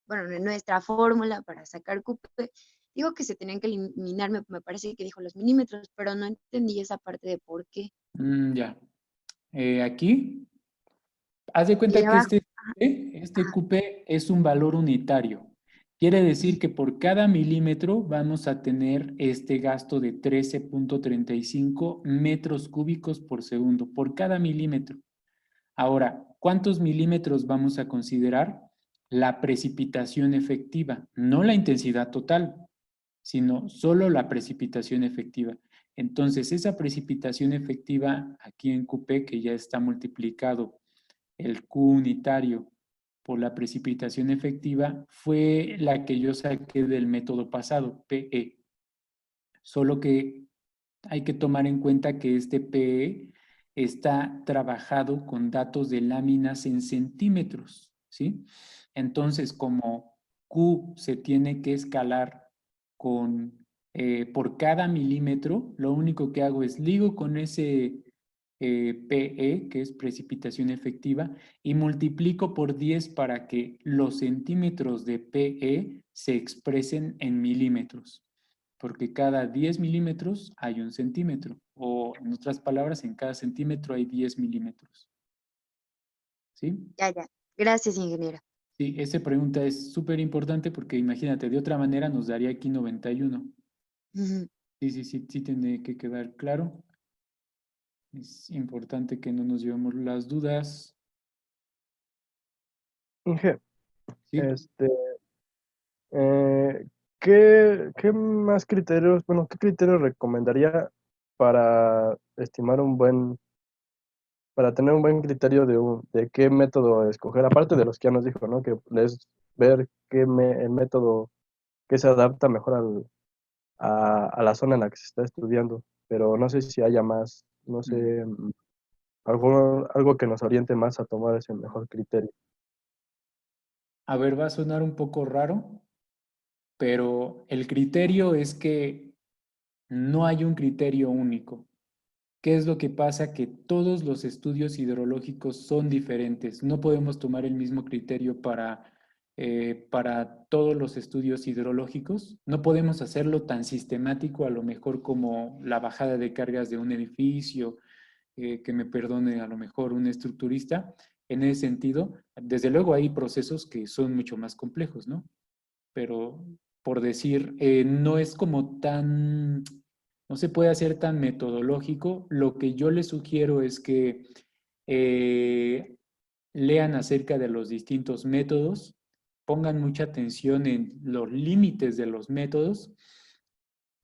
bueno, nuestra fórmula para sacar CUPE, dijo que se tenían que eliminar, me parece que dijo los milímetros, pero no entendí esa parte de por qué. Ya. Aquí, haz de Y cuenta ahí que abajo, este QP es un valor unitario. Quiere decir que por cada milímetro vamos a tener este gasto de 13.35 metros cúbicos por segundo, por cada milímetro. Ahora, ¿cuántos milímetros vamos a considerar? La precipitación efectiva, no la intensidad total, sino solo la precipitación efectiva. Entonces, esa precipitación efectiva aquí en QP, que ya está multiplicado el Q unitario por la precipitación efectiva, fue la que yo saqué del método pasado, PE. Solo que hay que tomar en cuenta que este PE está trabajado con datos de láminas en centímetros, ¿sí? Entonces, como Q se tiene que escalar por cada milímetro, lo único que hago es ligo con ese PE, que es precipitación efectiva, y multiplico por 10 para que los centímetros de PE se expresen en milímetros, porque cada 10 milímetros hay un centímetro, o en otras palabras, en cada centímetro hay 10 milímetros. ¿Sí? ya, ya. Gracias, ingeniero. Sí, esa pregunta es súper importante porque imagínate, de otra manera nos daría aquí 91. Ujú. Sí, tiene que quedar claro. Es importante que no nos llevemos las dudas. Inge, ¿Sí? este, eh, ¿qué más criterios, bueno, qué criterios recomendaría para estimar para tener un buen criterio de qué método escoger, aparte de los que ya nos dijo, ¿no? Que es ver el método que se adapta mejor a la zona en la que se está estudiando, pero no sé si haya más, no sé, algo que nos oriente más a tomar ese mejor criterio. A ver, va a sonar un poco raro, pero el criterio es que no hay un criterio único. ¿Qué es lo que pasa? Que todos los estudios hidrológicos son diferentes. No podemos tomar el mismo criterio para todos los estudios hidrológicos. No podemos hacerlo tan sistemático, a lo mejor como la bajada de cargas de un edificio, que me perdone a lo mejor un estructurista. En ese sentido, desde luego hay procesos que son mucho más complejos, ¿no? Pero por decir, no es como tan, no se puede hacer tan metodológico. Lo que yo les sugiero es que eh, lean acerca de los distintos métodos, pongan mucha atención en los límites de los métodos.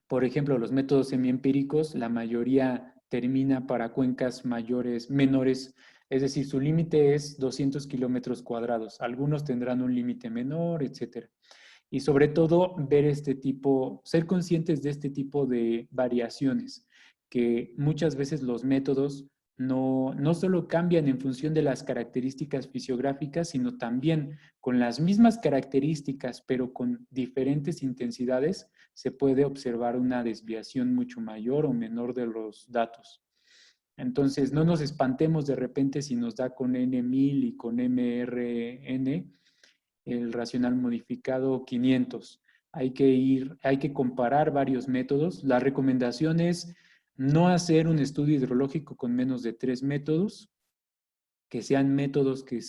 Por ejemplo, los métodos semiempíricos, la mayoría termina para cuencas menores, es decir, su límite es 200 kilómetros cuadrados. Algunos tendrán un límite menor, etcétera. Y sobre todo, ser conscientes de este tipo de variaciones, que muchas veces los métodos no solo cambian en función de las características fisiográficas, sino también con las mismas características, pero con diferentes intensidades, se puede observar una desviación mucho mayor o menor de los datos. Entonces, no nos espantemos de repente si nos da con N1000 y con MRN el racional modificado 500. Hay que comparar varios métodos. La recomendación es no hacer un estudio hidrológico con menos de 3 métodos, que sean métodos que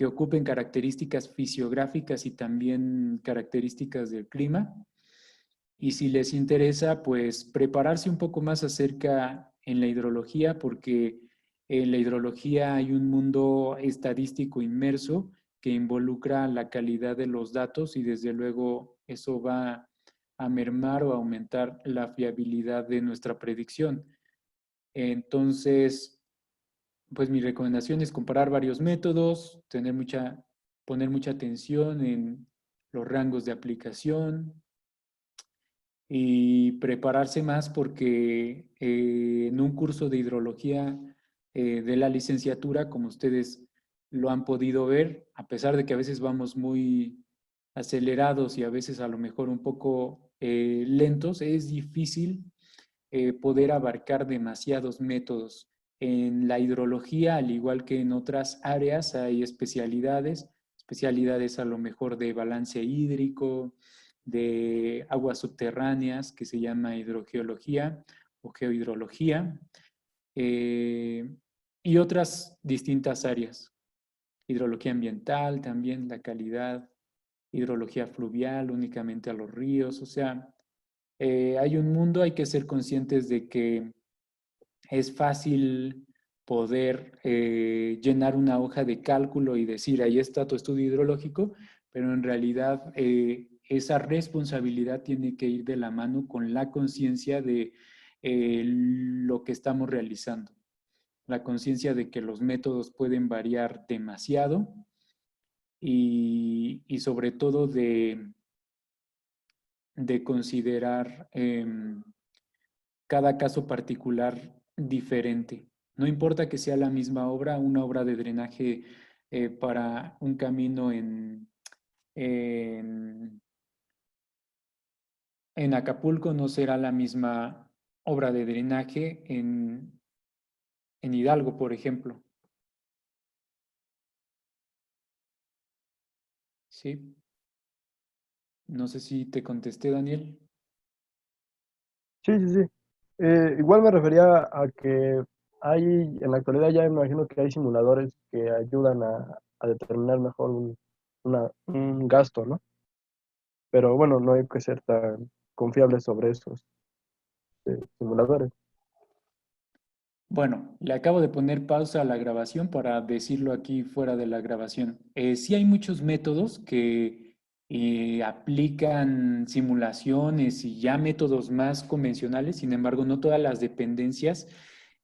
ocupen características fisiográficas y también características del clima. Y si les interesa, pues prepararse un poco más acerca en la hidrología, porque en la hidrología hay un mundo estadístico inmerso que involucra la calidad de los datos y desde luego eso va a mermar o aumentar la fiabilidad de nuestra predicción. Entonces, pues mi recomendación es comparar varios métodos, poner mucha atención en los rangos de aplicación y prepararse más porque en un curso de hidrología de la licenciatura, como ustedes lo han podido ver, a pesar de que a veces vamos muy acelerados y a veces a lo mejor un poco lentos, es difícil poder abarcar demasiados métodos. En la hidrología, al igual que en otras áreas, hay especialidades a lo mejor de balance hídrico, de aguas subterráneas, que se llama hidrogeología o geohidrología, y otras distintas áreas. Hidrología ambiental también, la calidad, hidrología fluvial únicamente a los ríos, o sea, hay un mundo, hay que ser conscientes de que es fácil poder llenar una hoja de cálculo y decir, ahí está tu estudio hidrológico, pero en realidad esa responsabilidad tiene que ir de la mano con la conciencia de lo que estamos realizando, la conciencia de que los métodos pueden variar demasiado y sobre todo de considerar cada caso particular diferente. No importa que sea la misma obra, una obra de drenaje para un camino en, en Acapulco no será la misma obra de drenaje en Hidalgo, por ejemplo. ¿Sí? No sé si te contesté, Daniel. Sí, sí, sí. Igual me refería a que hay, en la actualidad ya me imagino que hay simuladores que ayudan a determinar mejor un gasto, ¿no? Pero bueno, no hay que ser tan confiables sobre esos simuladores. Bueno, le acabo de poner pausa a la grabación para decirlo aquí fuera de la grabación. Sí hay muchos métodos que aplican simulaciones y ya métodos más convencionales, sin embargo, no todas las dependencias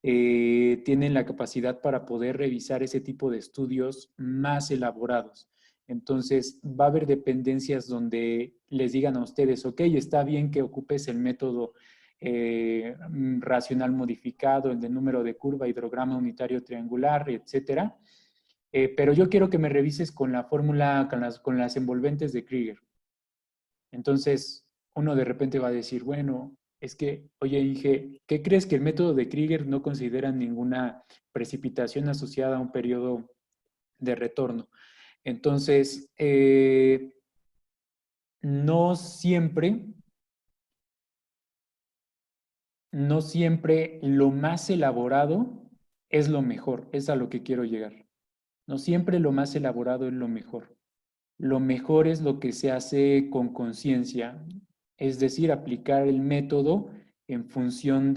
tienen la capacidad para poder revisar ese tipo de estudios más elaborados. Entonces, va a haber dependencias donde les digan a ustedes, ok, está bien que ocupes el método racional modificado, el de número de curva, hidrograma unitario triangular, etcétera. Pero yo quiero que me revises con la fórmula, con las envolventes de Krieger. Entonces, uno de repente va a decir, bueno, es que, oye, Inge, ¿qué crees que el método de Krieger no considera ninguna precipitación asociada a un periodo de retorno? Entonces, no siempre lo más elaborado es lo mejor, es a lo que quiero llegar. No siempre lo más elaborado es lo mejor. Lo mejor es lo que se hace con conciencia, es decir, aplicar el método en función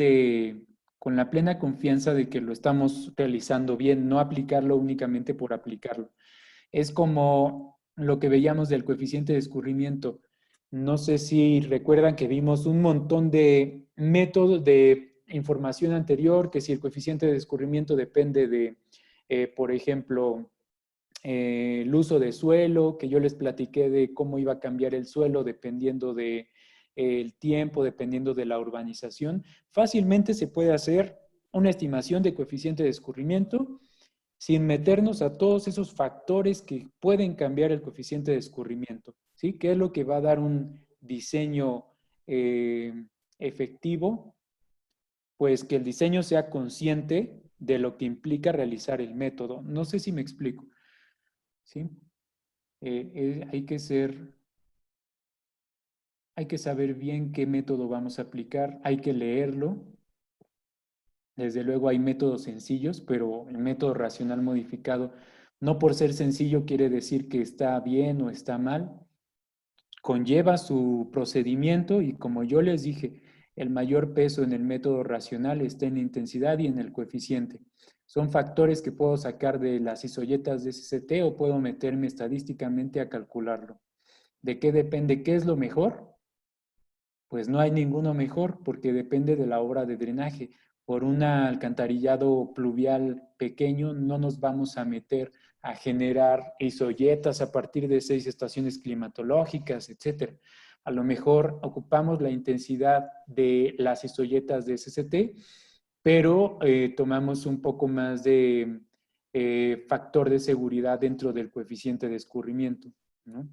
con la plena confianza de que lo estamos realizando bien, no aplicarlo únicamente por aplicarlo. Es como lo que veíamos del coeficiente de escurrimiento. No sé si recuerdan que vimos un montón de métodos de información anterior, que si el coeficiente de escurrimiento depende de, por ejemplo, el uso de suelo, que yo les platiqué de cómo iba a cambiar el suelo dependiendo de el tiempo, dependiendo de la urbanización. Fácilmente se puede hacer una estimación de coeficiente de escurrimiento sin meternos a todos esos factores que pueden cambiar el coeficiente de escurrimiento, ¿sí? ¿Qué es lo que va a dar un diseño efectivo? Pues que el diseño sea consciente de lo que implica realizar el método. No sé si me explico, ¿sí? Hay que saber bien qué método vamos a aplicar, hay que leerlo. Desde luego hay métodos sencillos, pero el método racional modificado, no por ser sencillo quiere decir que está bien o está mal. Conlleva su procedimiento y como yo les dije, el mayor peso en el método racional está en la intensidad y en el coeficiente. Son factores que puedo sacar de las isoyetas de SCT o puedo meterme estadísticamente a calcularlo. ¿De qué depende? ¿Qué es lo mejor? Pues no hay ninguno mejor porque depende de la obra de drenaje. por un alcantarillado pluvial pequeño, no nos vamos a meter a generar isoyetas a partir de 6 estaciones climatológicas, etc. A lo mejor ocupamos la intensidad de las isoyetas de SST, pero tomamos un poco más de factor de seguridad dentro del coeficiente de escurrimiento, ¿no?